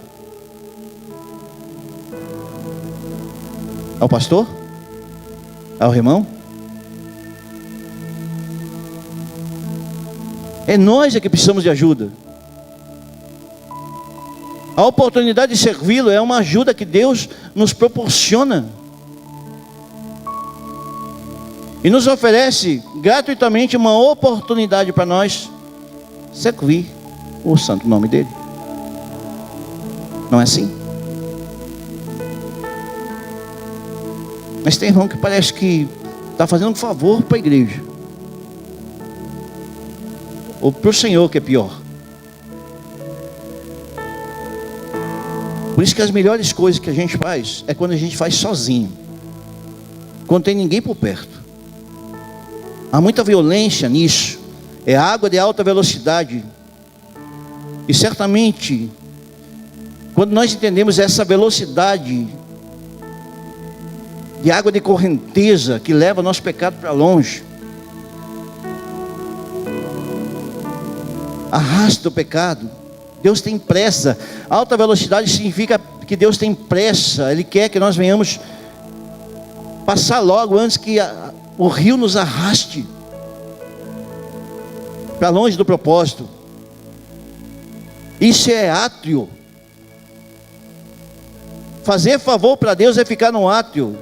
Ao pastor? Ao irmão? É nós que precisamos de ajuda. A oportunidade de servi-lo é uma ajuda que Deus nos proporciona. e nos oferece gratuitamente uma oportunidade para nós servir o santo nome dele. Não é assim? Mas tem irmão que parece que está fazendo um favor para a igreja, ou para o Senhor, que é pior. Por isso que as melhores coisas que a gente faz é quando a gente faz sozinho, quando tem ninguém por perto. Há muita violência nisso. É água de alta velocidade. E certamente, quando nós entendemos essa velocidade de água de correnteza que leva nosso pecado para longe, arrasta o pecado. Deus tem pressa. Alta velocidade significa que Deus tem pressa. Ele quer que nós venhamos passar logo antes que o rio nos arraste para longe do propósito. Isso é átrio. Fazer favor para Deus é ficar no átrio.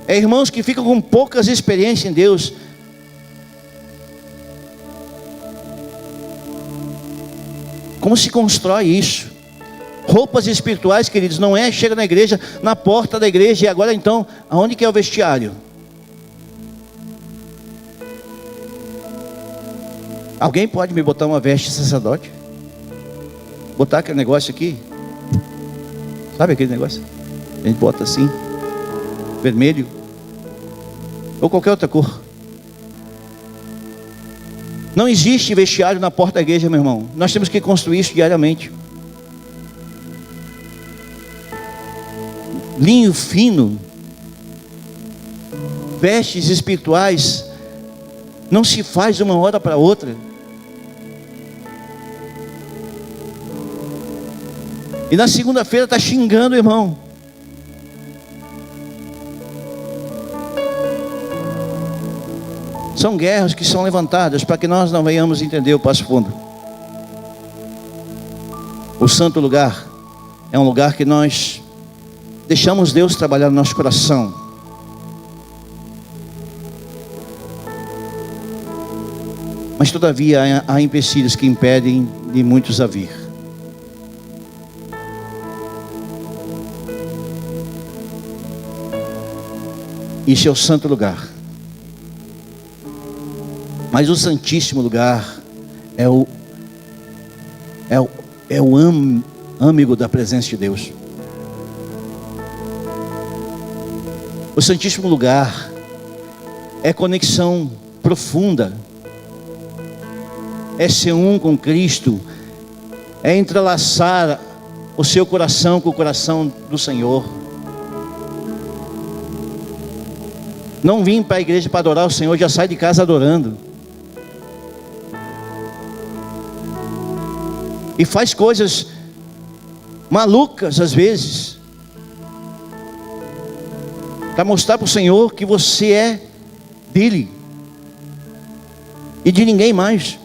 É irmãos que ficam com poucas experiências em Deus. Como se constrói isso? Roupas espirituais, queridos, não é chega na igreja, na porta da igreja, e agora então, aonde que é o vestiário? Alguém pode me botar uma veste de sacerdote? Botar aquele negócio aqui? Sabe aquele negócio? A gente bota assim, vermelho, ou qualquer outra cor. Não existe vestiário na porta da igreja, meu irmão. Nós temos que construir isso diariamente. Linho fino, vestes espirituais, não se faz de uma hora para outra. E na segunda-feira está xingando o irmão. São guerras que são levantadas para que nós não venhamos entender o Passo Fundo. O santo lugar é um lugar que nós deixamos Deus trabalhar no nosso coração. Mas todavia há empecilhos que impedem de muitos a vir. Isso é o santo lugar. Mas o santíssimo lugar é o âmago da presença de Deus. O santíssimo lugar é conexão profunda, é ser um com Cristo, é entrelaçar o seu coração com o coração do Senhor. Não vim para a igreja para adorar o Senhor, já sai de casa adorando. E faz coisas malucas às vezes, para mostrar para o Senhor que você é dele e de ninguém mais.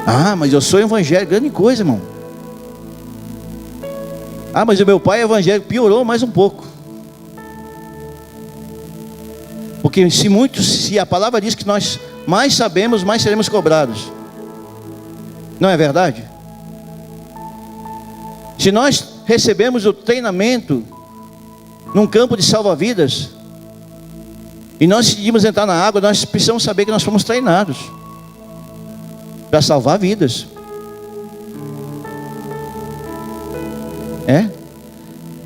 Ah, mas eu sou evangélico, grande coisa, irmão. Ah, mas o meu pai é evangélico, piorou mais um pouco. Porque se a palavra diz que nós mais sabemos, mais seremos cobrados. Não é verdade? Se nós recebemos o treinamento num campo de salva-vidas e nós decidimos entrar na água, nós precisamos saber que nós fomos treinados para salvar vidas.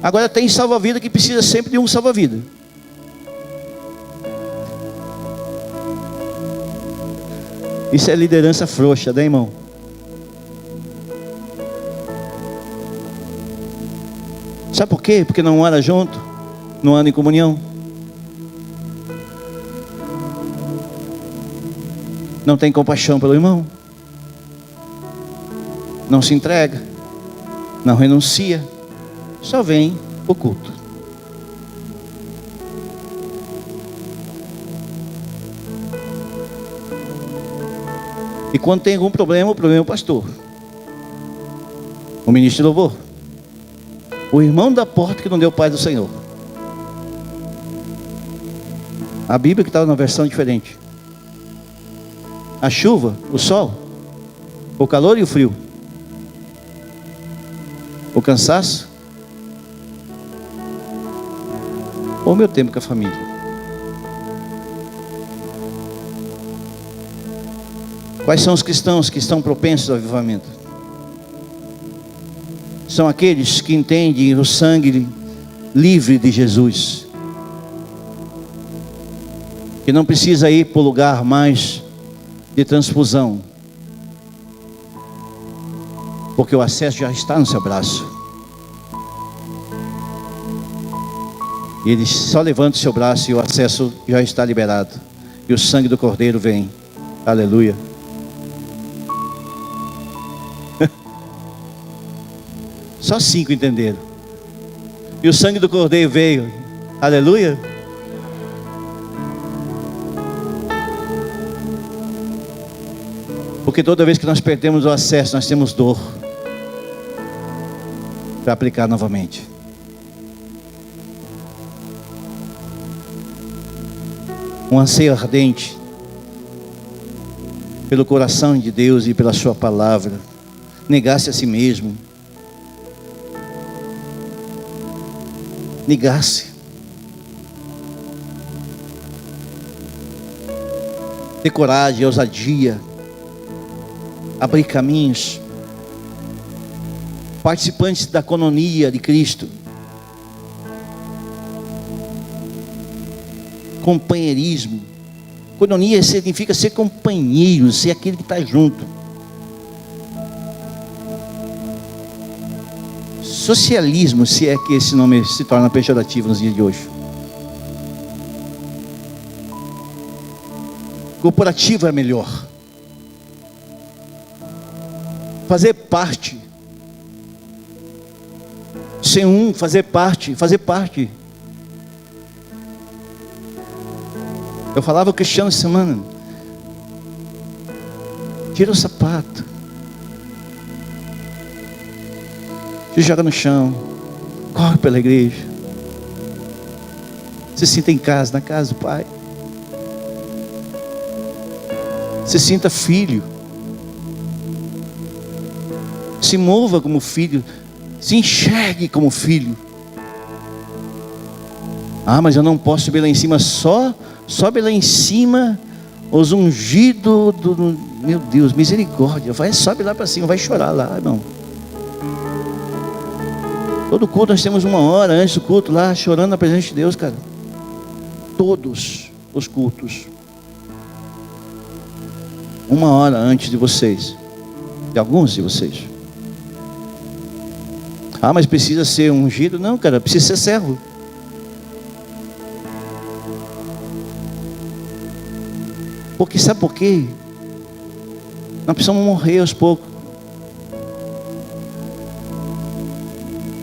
Agora tem salva-vida que precisa sempre de um salva-vida. Isso é liderança frouxa, né, irmão? Sabe por quê? Porque não anda junto, não anda em comunhão, não tem compaixão pelo irmão, não se entrega, não renuncia, só vem o culto. E quando tem algum problema, o problema é o pastor, o ministro de louvor, o irmão da porta que não deu paz do Senhor. A Bíblia que estava numa versão diferente. A chuva, o sol, o calor e o frio, o cansaço, ou o meu tempo com a família. Quais são os cristãos que estão propensos ao avivamento? São aqueles que entendem o sangue livre de Jesus, que não precisa ir para o lugar mais de transfusão, porque o acesso já está no seu braço. E ele só levanta o seu braço e o acesso já está liberado. E o sangue do Cordeiro vem. Aleluia. Só 5 entenderam. E o sangue do Cordeiro veio. Aleluia. Porque toda vez que nós perdemos o acesso, nós temos dor para aplicar novamente. Um anseio ardente pelo coração de Deus e pela sua palavra. Negar-se a si mesmo. Negar-se. Ter coragem, ousadia. Abrir caminhos. Participantes da coinonia de Cristo. Companheirismo. Coinonia significa ser companheiro, ser aquele que está junto. Socialismo, se é que esse nome se torna pejorativo nos dias de hoje. Corporativo é melhor. Fazer parte. Ser um, fazer parte. Eu falava ao Cristiano essa semana: tira o sapato, se joga no chão, corre pela igreja, se sinta em casa, na casa do Pai, se sinta filho, se mova como filho, se enxergue como filho. Ah, mas eu não posso subir lá em cima. Sobe lá em cima os ungidos do... Meu Deus, misericórdia. Sobe lá para cima, vai chorar lá, irmão. Todo culto nós temos 1 hora antes do culto lá, chorando na presença de Deus, cara. Todos os cultos. 1 hora antes de vocês. De alguns de vocês. Ah, mas precisa ser ungido? Não, cara, precisa ser servo. Porque sabe por quê? Nós precisamos morrer aos poucos.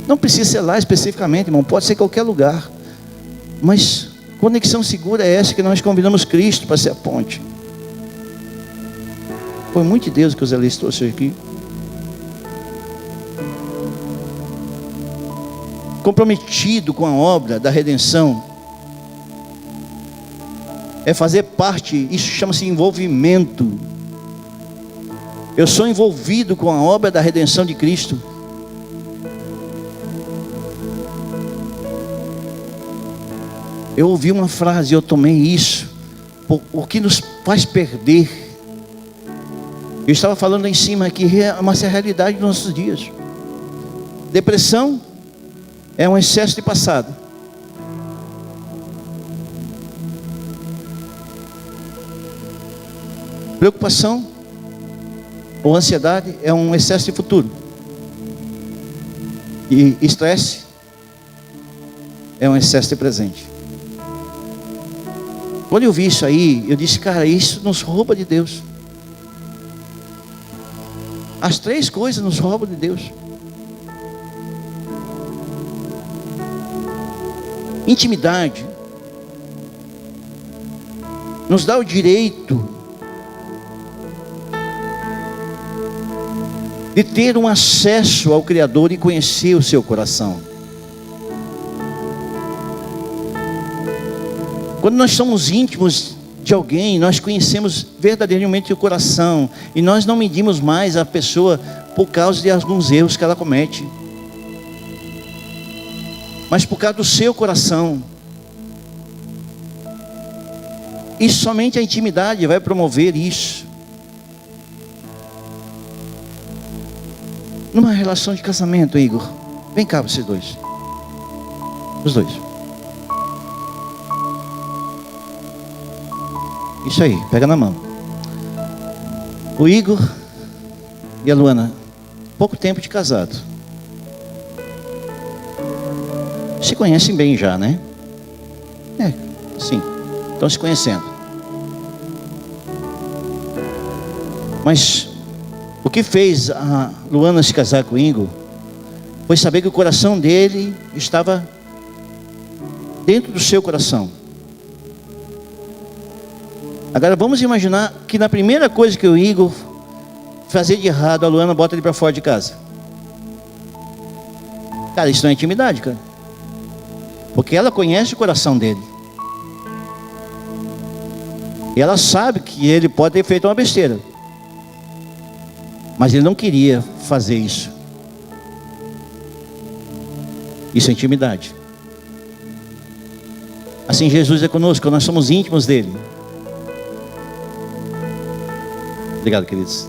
Não precisa ser lá especificamente, irmão. Pode ser em qualquer lugar. Mas conexão segura é essa que nós convidamos Cristo para ser a ponte. Foi muito de Deus que os eleitos trouxeram aqui. Comprometido com a obra da redenção. É fazer parte, isso chama-se envolvimento. Eu sou envolvido com a obra da redenção de Cristo. Eu ouvi uma frase, eu tomei isso. O que nos faz perder. Eu estava falando lá em cima que é uma realidade dos nossos dias. Depressão é um excesso de passado. Preocupação ou ansiedade é um excesso de futuro. E estresse é um excesso de presente. Quando eu vi isso aí, eu disse, cara, isso nos rouba de Deus. As 3 coisas nos roubam de Deus. Intimidade nos dá o direito de ter um acesso ao Criador e conhecer o seu coração. Quando nós somos íntimos de alguém, nós conhecemos verdadeiramente o coração, e nós não medimos mais a pessoa por causa de alguns erros que ela comete, mas por causa do seu coração. E somente a intimidade vai promover isso. Numa relação de casamento, Igor, vem cá vocês dois. Os dois. Isso aí, pega na mão. O Igor e a Luana, pouco tempo de casado. Se conhecem bem já, né? Sim, estão se conhecendo. Mas o que fez a Luana se casar com o Igor foi saber que o coração dele estava dentro do seu coração. Agora vamos imaginar que na primeira coisa que o Igor fazer de errado, a Luana bota ele para fora de casa. Cara, isso não é intimidade, cara. Porque ela conhece o coração dele. E ela sabe que ele pode ter feito uma besteira. Mas ele não queria fazer isso. Isso é intimidade. Assim Jesus é conosco, nós somos íntimos dele. Obrigado, queridos.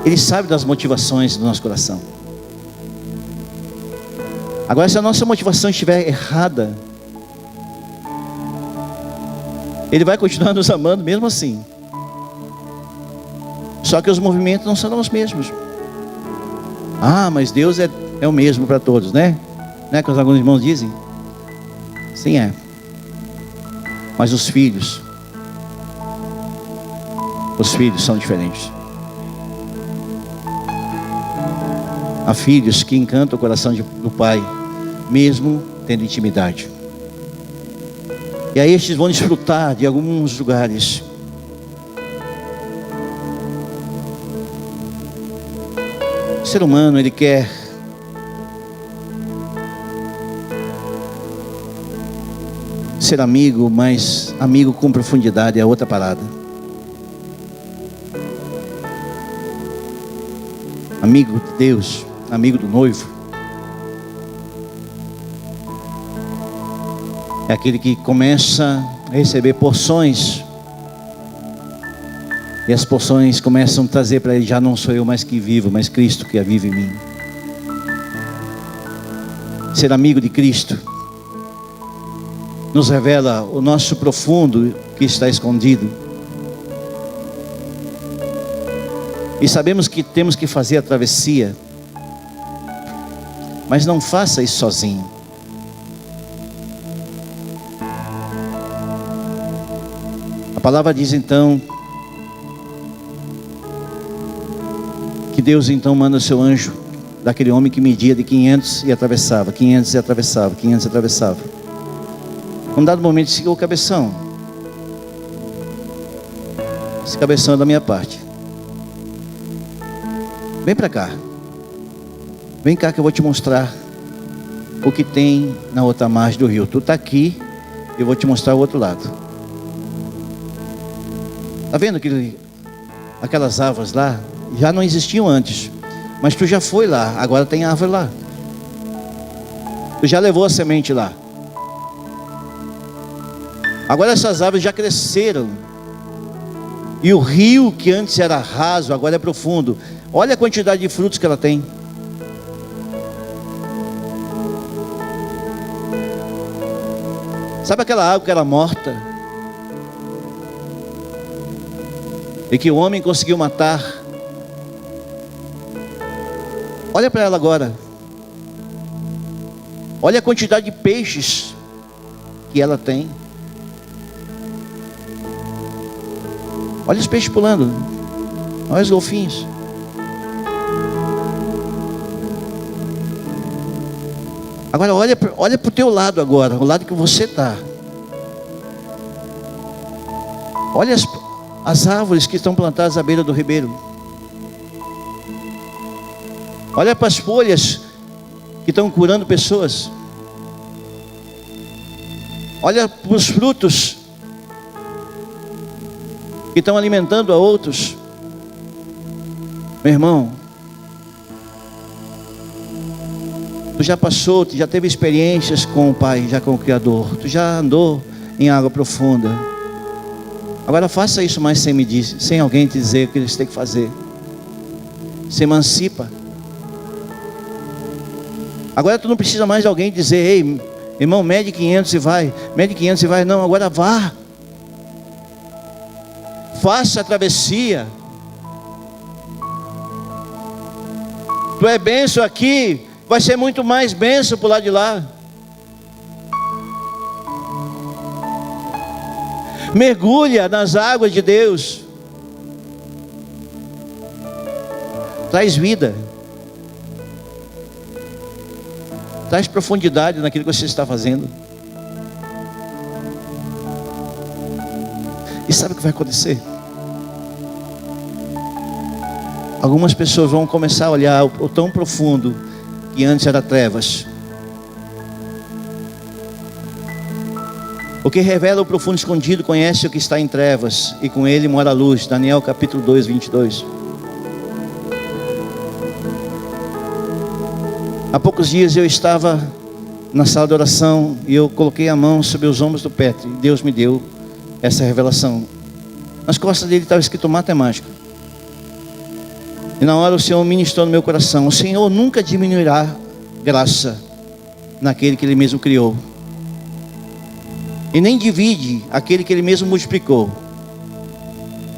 Ele sabe das motivações do nosso coração. Agora, se a nossa motivação estiver errada, Ele vai continuar nos amando mesmo assim. Só que os movimentos não serão os mesmos. Ah, mas Deus é o mesmo para todos, né? Não é que alguns irmãos dizem? Sim, é. Mas os filhos são diferentes. Há filhos que encantam o coração do pai, mesmo tendo intimidade. E aí estes vão desfrutar de alguns lugares. O ser humano, ele quer ser amigo, mas amigo com profundidade é outra parada. Amigo de Deus, amigo do noivo, é aquele que começa a receber porções, e as porções começam a trazer para ele: já não sou eu mais que vivo, mas Cristo que vive em mim. Ser amigo de Cristo nos revela o nosso profundo que está escondido. E sabemos que temos que fazer a travessia, mas não faça isso sozinho. A palavra diz então que Deus então manda o seu anjo daquele homem que media de 500 e atravessava, 500 e atravessava, 500 e atravessava. Num dado momento disse: ô cabeção, esse cabeção é da minha parte. Vem para cá. Vem cá que eu vou te mostrar o que tem na outra margem do rio. Tu está aqui, eu vou te mostrar o outro lado. Está vendo aquelas árvores lá? Já não existiam antes, mas tu já foi lá, agora tem árvore lá. Tu já levou a semente lá. Agora essas árvores já cresceram. E o rio que antes era raso, agora é profundo. Olha a quantidade de frutos que ela tem. Sabe aquela água que era morta? E que o homem conseguiu matar? Olha para ela agora. Olha a quantidade de peixes que ela tem. Olha os peixes pulando. Olha os golfinhos. Agora olha para o teu lado agora, o lado que você está. Olha as árvores que estão plantadas à beira do ribeiro. Olha para as folhas que estão curando pessoas. Olha para os frutos que estão alimentando a outros. Meu irmão, tu já passou, tu já teve experiências com o Pai, já com o Criador. Tu já andou em água profunda. Agora faça isso mais sem alguém te dizer o que eles têm que fazer. Se emancipa. Agora tu não precisa mais de alguém dizer: ei, irmão, mede 500 e vai. Mede 500 e vai. Não, agora vá. Faça a travessia. Tu é bênção aqui, vai ser muito mais bênção por lá de lá. Mergulha nas águas de Deus. Traz vida. Traz profundidade naquilo que você está fazendo. E sabe o que vai acontecer? Algumas pessoas vão começar a olhar o tão profundo que antes era trevas. O que revela o profundo escondido conhece o que está em trevas, e com ele mora a luz. Daniel capítulo 2, 22. Há poucos dias eu estava na sala de oração e eu coloquei a mão sobre os ombros do Petro, e Deus me deu essa revelação. Nas costas dele estava escrito matemática. E na hora o Senhor ministrou no meu coração: o Senhor nunca diminuirá graça naquele que Ele mesmo criou, e nem divide aquele que Ele mesmo multiplicou,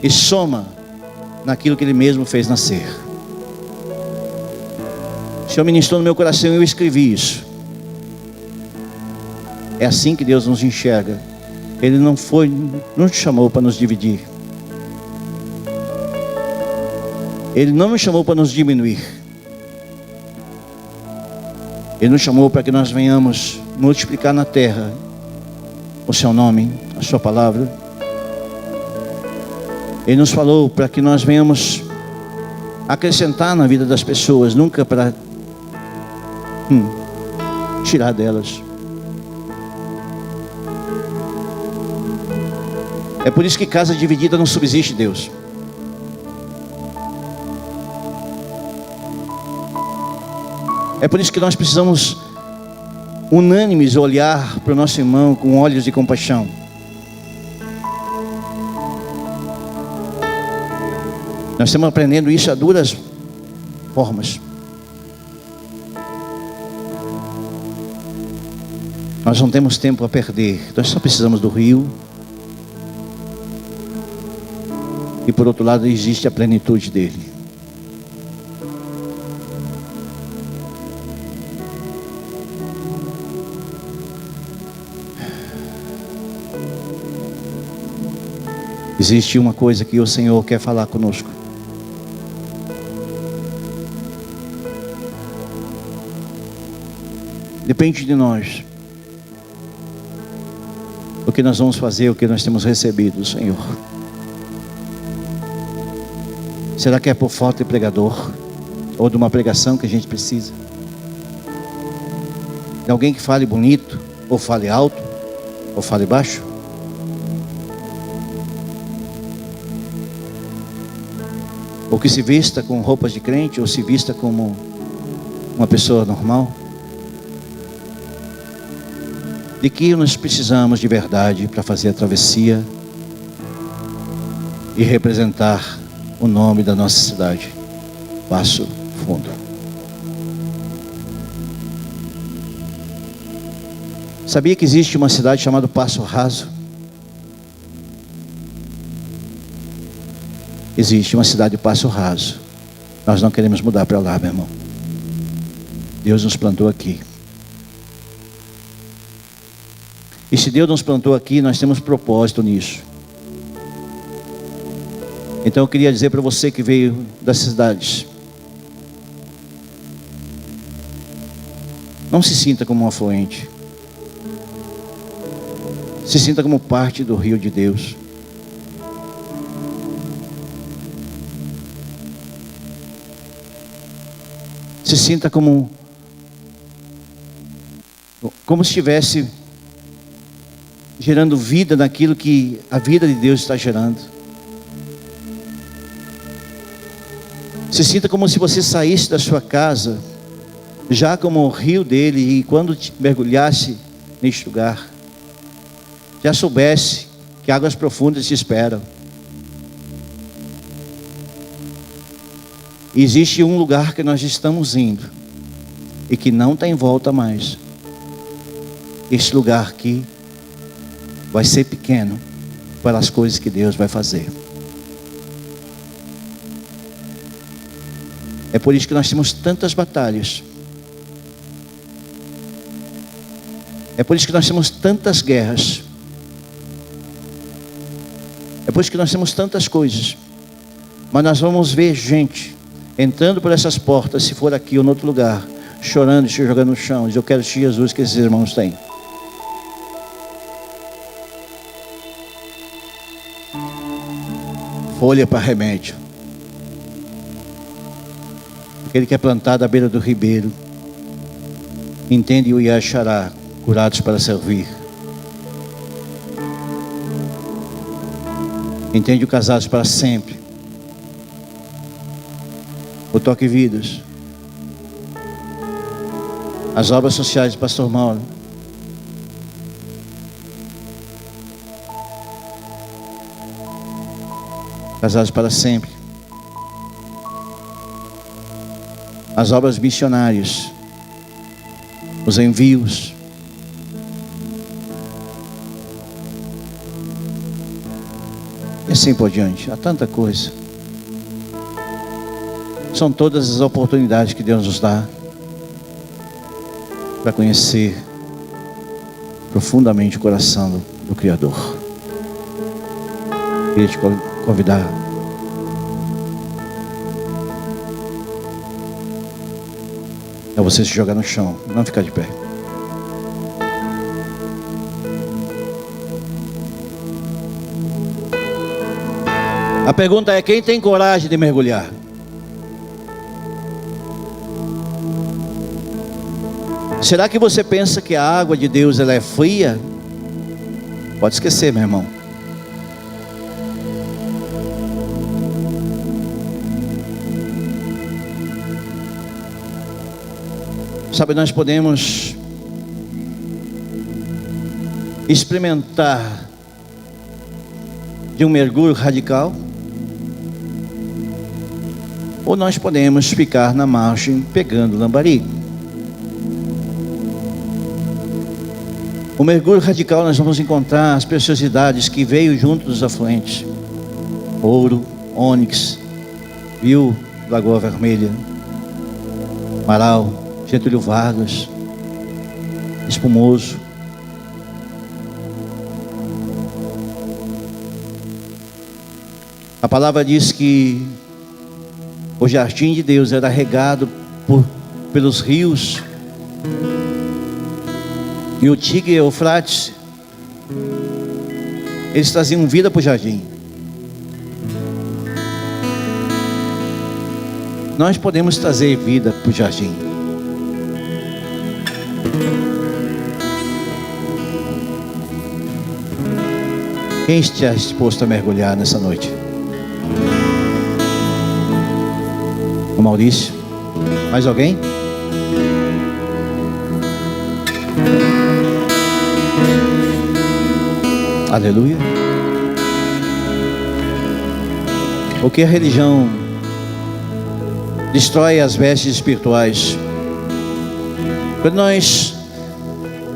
e soma naquilo que Ele mesmo fez nascer. O Senhor ministrou no meu coração e eu escrevi isso. É assim que Deus nos enxerga. Ele não te chamou para nos dividir. Ele não nos chamou para nos diminuir. Ele nos chamou para que nós venhamos multiplicar na terra o seu nome, a sua palavra. Ele nos falou para que nós venhamos acrescentar na vida das pessoas, nunca para tirar delas. É por isso que casa dividida não subsiste, Deus. É por isso que nós precisamos unânimes olhar para o nosso irmão com olhos de compaixão. Nós estamos aprendendo isso a duras formas. Nós não temos tempo a perder. Nós só precisamos do rio. E por outro lado existe a plenitude dele. Existe uma coisa que o Senhor quer falar conosco. Depende de nós. O que nós vamos fazer, o que nós temos recebido do Senhor. Será que é por falta de pregador? Ou de uma pregação que a gente precisa? De alguém que fale bonito? Ou fale alto? Ou fale baixo? Ou que se vista com roupas de crente? Ou se vista como uma pessoa normal? De que nós precisamos de verdade para fazer a travessia e representar o nome da nossa cidade, Passo Fundo. Sabia que existe uma cidade chamada Passo Raso? Existe uma cidade de Passo Raso. Nós não queremos mudar para lá, meu irmão. Deus nos plantou aqui. E se Deus nos plantou aqui, nós temos propósito nisso. Então eu queria dizer para você que veio das cidades: não se sinta como um afluente. Se sinta como parte do rio de Deus. Se sinta como se estivesse gerando vida naquilo que a vida de Deus está gerando. Se sinta como se você saísse da sua casa, já como o rio dele, e quando mergulhasse neste lugar, já soubesse que águas profundas te esperam. Existe um lugar que nós estamos indo e que não tem volta mais. Este lugar aqui vai ser pequeno para as coisas que Deus vai fazer. É por isso que nós temos tantas batalhas. É por isso que nós temos tantas guerras. É por isso que nós temos tantas coisas. Mas nós vamos ver gente entrando por essas portas, se for aqui ou em outro lugar, chorando e se jogando no chão. Diz: eu quero este Jesus que esses irmãos têm. Folha para remédio. Aquele que é plantado à beira do ribeiro, entende o Yachará, curados para servir. Entende o casados para sempre. O Toque Vidas. As obras sociais do Pastor Mauro. Casados para sempre. As obras missionárias. Os envios. E assim por diante. Há tanta coisa. São todas as oportunidades que Deus nos dá para conhecer profundamente o coração do Criador. Queria te convidar a você se jogar no chão, não ficar de pé. A pergunta é: quem tem coragem de mergulhar? Será que você pensa que a água de Deus ela é fria? Pode esquecer, meu irmão. Sabe, nós podemos experimentar de um mergulho radical, ou nós podemos ficar na margem pegando lambari. O mergulho radical, nós vamos encontrar as preciosidades que veio junto dos afluentes: ouro, ônix, viu, Lagoa Vermelha, Marau, Getúlio Vargas, Espumoso. A palavra diz que o jardim de Deus era regado pelos rios, e o Tigre e o Eufrates, eles traziam vida para o jardim. Nós podemos trazer vida para o jardim. Quem está disposto a mergulhar nessa noite? O Maurício? Mais alguém? Aleluia. O que a religião destrói as vestes espirituais. Quando nós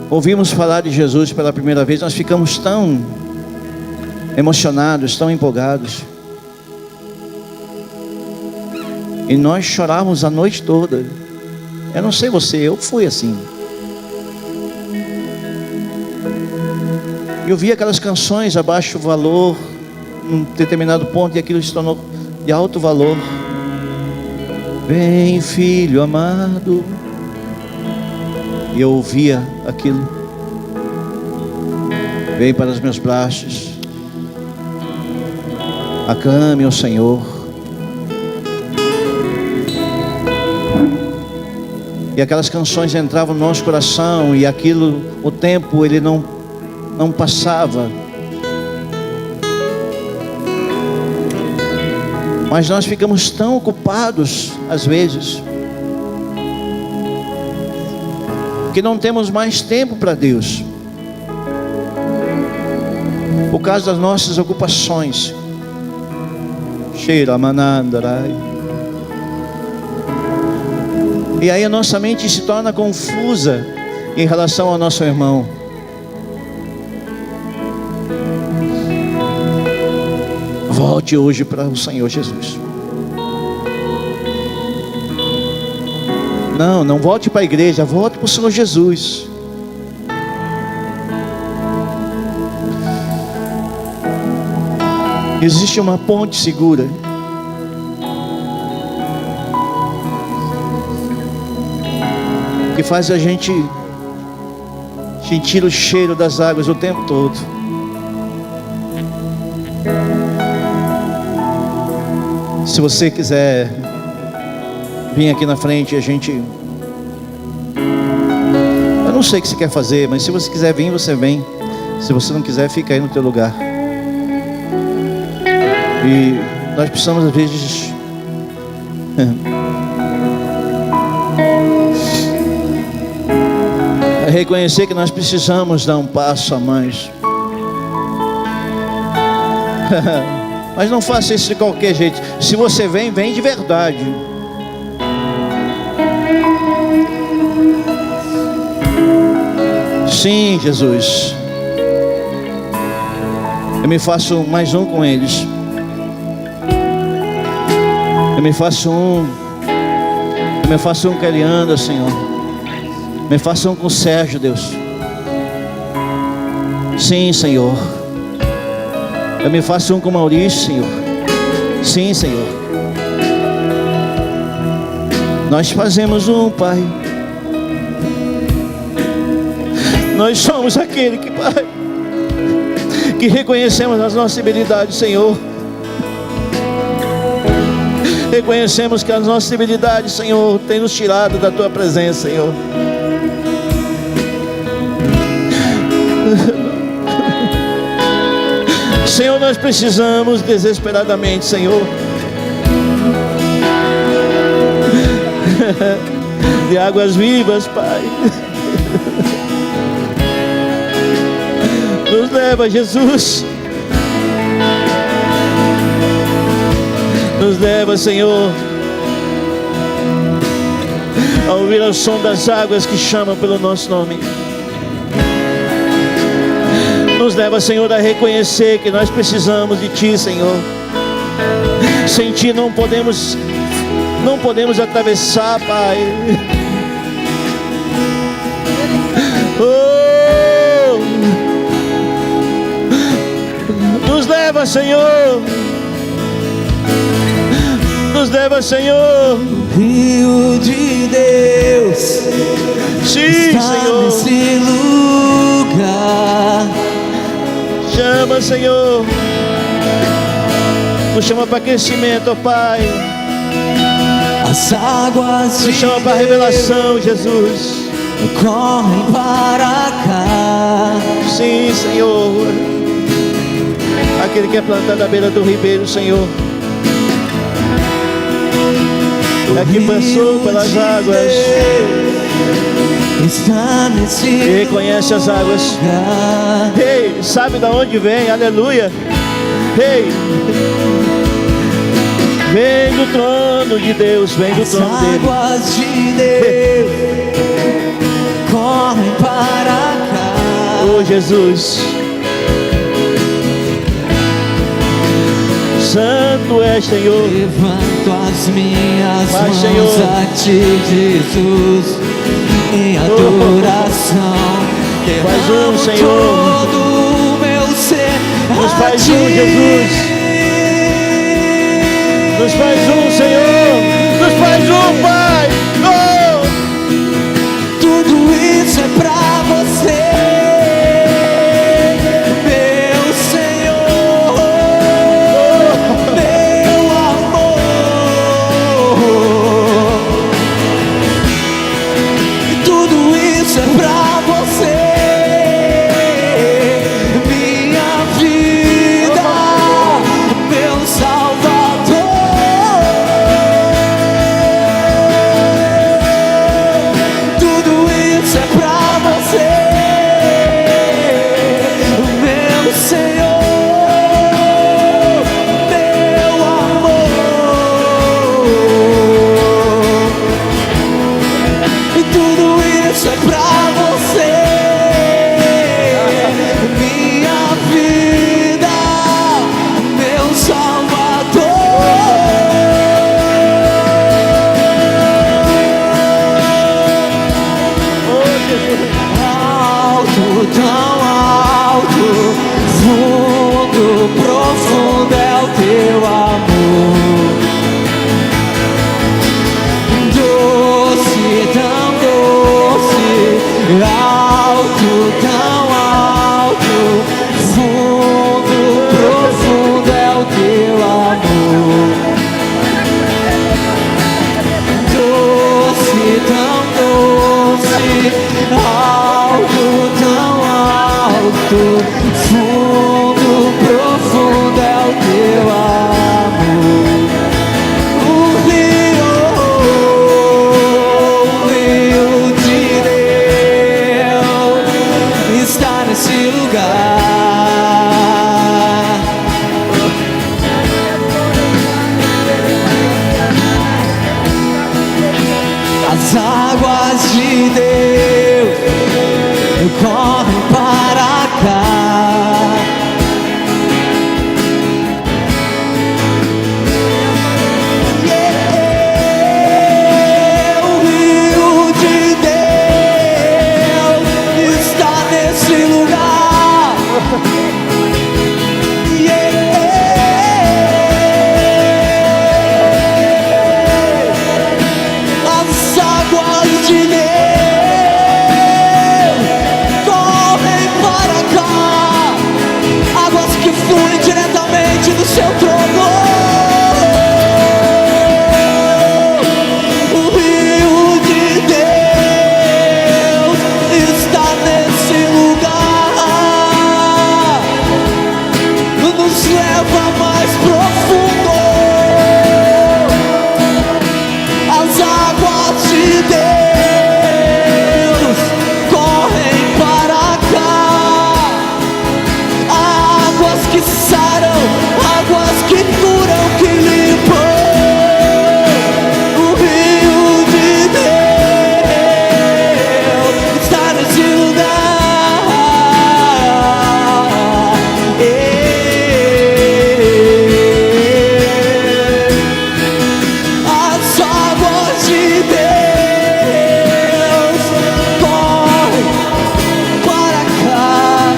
ouvimos falar de Jesus pela primeira vez, nós ficamos tão emocionados, tão empolgados, e nós chorávamos a noite toda. Eu não sei você, eu fui assim. Eu vi aquelas canções abaixo do valor, num determinado ponto, e aquilo se tornou de alto valor. Vem, filho amado. E eu ouvia aquilo. Vem para os meus braços, aclame ao Senhor. E aquelas canções entravam no nosso coração, e aquilo, o tempo, ele não não passava. Mas nós ficamos tão ocupados, às vezes, que não temos mais tempo para Deus, por causa das nossas ocupações. Cheira manandarai. E aí a nossa mente se torna confusa em relação ao nosso irmão. Volte hoje para o Senhor Jesus. Não volte para a igreja, volte para o Senhor Jesus. Existe uma ponte segura. Que faz a gente sentir o cheiro das águas o tempo todo. Se você quiser vir aqui na frente, eu não sei o que você quer fazer, mas se você quiser vir, você vem. Se você não quiser, fica aí no teu lugar. E nós precisamos às vezes reconhecer que nós precisamos dar um passo a mais. Mas não faça isso de qualquer jeito. Se você vem, vem de verdade. Sim, Jesus. Eu me faço mais um com eles. Eu me faço um com a Elianda, Senhor. Me faça um com o Sérgio, Deus. Sim, Senhor. Eu me faço um com o Maurício, Senhor. Sim, Senhor. Nós fazemos um, Pai. Nós somos aquele que, Pai, que reconhecemos as nossas debilidades, Senhor. Reconhecemos que as nossas debilidades, Senhor, tem nos tirado da Tua presença, Senhor. Senhor, nós precisamos desesperadamente, Senhor, de águas vivas, Pai. Nos leva, Jesus. Nos leva, Senhor, a ouvir o som das águas que chamam pelo nosso nome. Nos leva, Senhor, a reconhecer que nós precisamos de Ti, Senhor. Sem Ti não podemos atravessar, Pai. Oh! Nos leva, Senhor. Nos leva, Senhor. Rio de Deus, sim, está Senhor, nesse lugar. Chama, Senhor. Nos chama para crescimento, ó Pai. As águas Nos chama para revelação, Jesus. correm para cá. Sim, Senhor. Aquele que é plantado à beira do ribeiro, Senhor. É que passou pelas águas está nesse e reconhece as águas. lugar. Ei, sabe de onde vem? Aleluia. Ei, vem do trono de Deus, vem do As trono dele. águas de Deus correm para cá. Oh, Jesus. Santo é, Senhor. Levanto as minhas Vai, mãos Senhor. a Ti, Jesus, em adoração. Faz um, Derramo Senhor. todo o meu ser Nos a faz Ti. um, Jesus. Nos faz um, Senhor. Nos faz um, Pai. Oh! Tudo isso é pra você, meu Senhor, meu amor. Tudo isso é pra você, de Deus correm para cá. O rio de Deus está nesse lugar. As águas de Deus correm para cá, águas que fluem diretamente do seu trono. O rio de Deus está nesse lugar, nos leva mais profundo. As águas de Deus correm para cá, águas que saram, águas que curam, que limpam. O rio de Deus está nesse lugar. As águas de Deus correm para cá.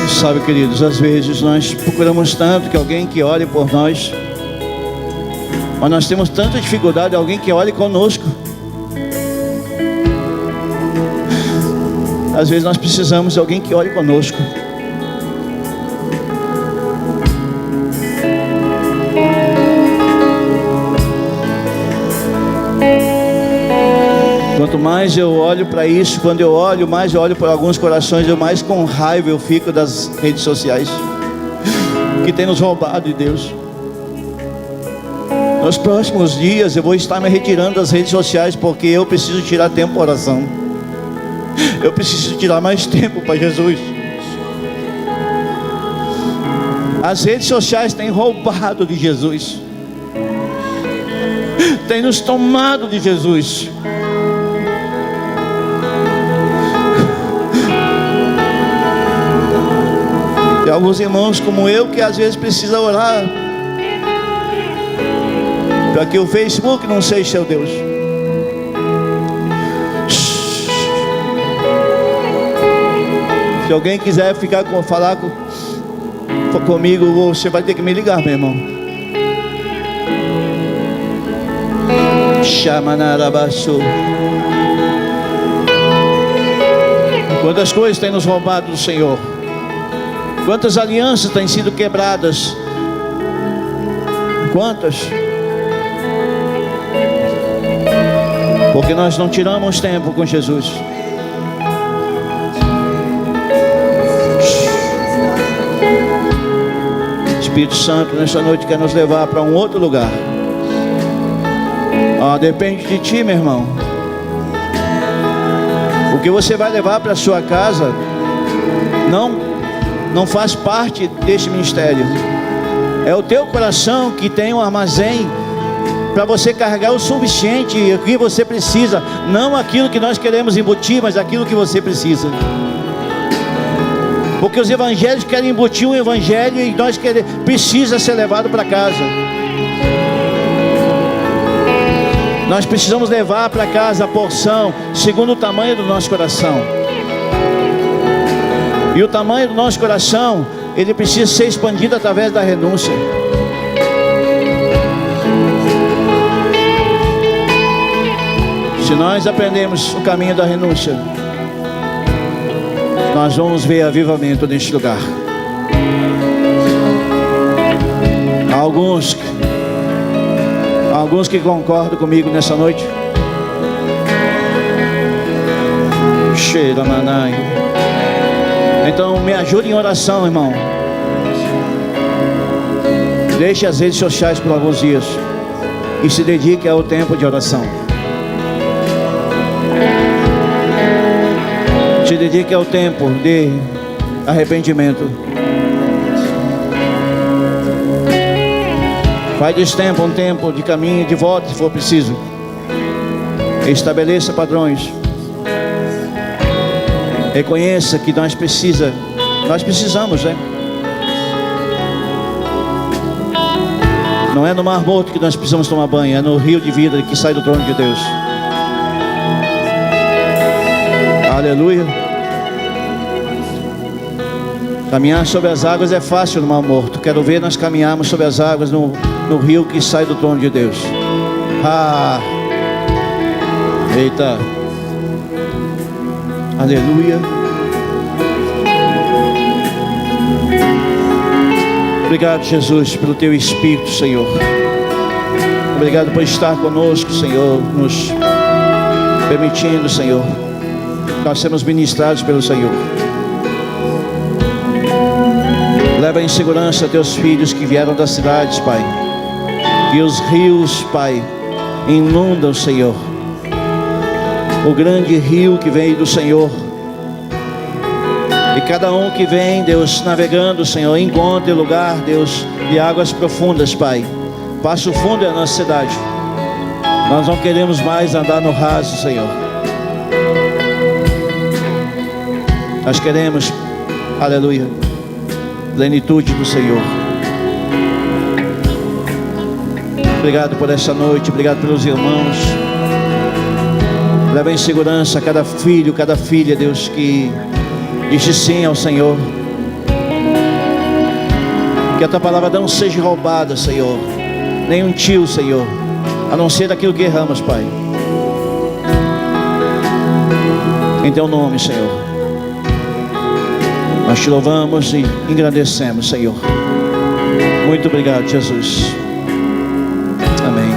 Sabe, queridos, às vezes nós procuramos tanto que alguém que ore por nós, mas nós temos tanta dificuldade de alguém que ore conosco. Às vezes nós precisamos de alguém que ore conosco. Quanto mais eu olho para isso, quando eu olho, mais eu olho para alguns corações, eu mais com raiva eu fico das redes sociais que tem nos roubado de Deus. Nos próximos dias eu vou estar me retirando das redes sociais, porque eu preciso tirar tempo para oração. Eu preciso tirar mais tempo para Jesus. As redes sociais têm roubado de Jesus, têm nos tomado de Jesus. Tem alguns irmãos como eu que às vezes precisa orar para que o Facebook não seja seu Deus. Se alguém quiser falar comigo, você vai ter que me ligar, meu irmão. Chamanarabaçu. Quantas coisas têm nos roubado do Senhor? Quantas alianças têm sido quebradas? Quantas? Porque nós não tiramos tempo com Jesus. Espírito Santo nessa noite quer nos levar para um outro lugar. Depende de ti, meu irmão. O que você vai levar para a sua casa não faz parte deste ministério. É o teu coração que tem um armazém para você carregar o suficiente, o que você precisa, não aquilo que nós queremos embutir, mas aquilo que você precisa. Porque os evangélicos querem embutir um evangelho e nós precisa ser levado para casa. Nós precisamos levar para casa a porção segundo o tamanho do nosso coração. E o tamanho do nosso coração, ele precisa ser expandido através da renúncia. Se nós aprendemos o caminho da renúncia, nós vamos ver avivamento neste lugar. Alguns que concordam comigo nessa noite. Cheira manai. Então me ajude em oração, irmão. Deixe as redes sociais por alguns dias e se dedique ao tempo de oração. Se dedique ao tempo de arrependimento. Faz desse tempo um tempo de caminho, de volta, se for preciso. Estabeleça padrões. Reconheça que nós precisamos, né? Não é no Mar Morto que nós precisamos tomar banho, é no rio de vida que sai do trono de Deus. Aleluia. Caminhar sobre as águas é fácil no Mar Morto. Quero ver nós caminharmos sobre as águas no rio que sai do trono de Deus. Eita. Aleluia. Obrigado, Jesus, pelo Teu Espírito, Senhor. Obrigado por estar conosco, Senhor, nos permitindo, Senhor, nós sermos ministrados pelo Senhor. Leva em segurança Teus filhos que vieram das cidades, Pai. E os rios, Pai, inundam, Senhor. O grande rio que veio do Senhor. E cada um que vem, Deus, navegando, Senhor, encontre lugar, Deus, de águas profundas, Pai. Passo Fundo é a nossa cidade. Nós não queremos mais andar no raso, Senhor. Nós queremos, aleluia, plenitude do Senhor. Obrigado por essa noite, obrigado pelos irmãos. Leva em segurança cada filho, cada filha, Deus, que disse sim ao Senhor. Que a Tua palavra não seja roubada, Senhor. Nem um tio, Senhor, a não ser daquilo que erramos, Pai. Em Teu nome, Senhor, nós Te louvamos e engrandecemos, Senhor. Muito obrigado, Jesus. Amém.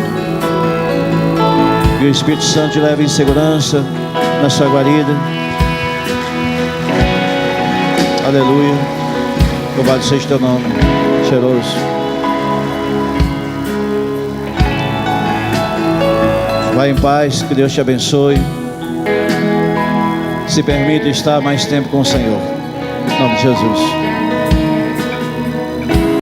Que o Espírito Santo te leve em segurança na sua guarida. Aleluia. Louvado seja Teu nome, cheiroso. Vai em paz, que Deus te abençoe. Se permita estar mais tempo com o Senhor. Em nome de Jesus.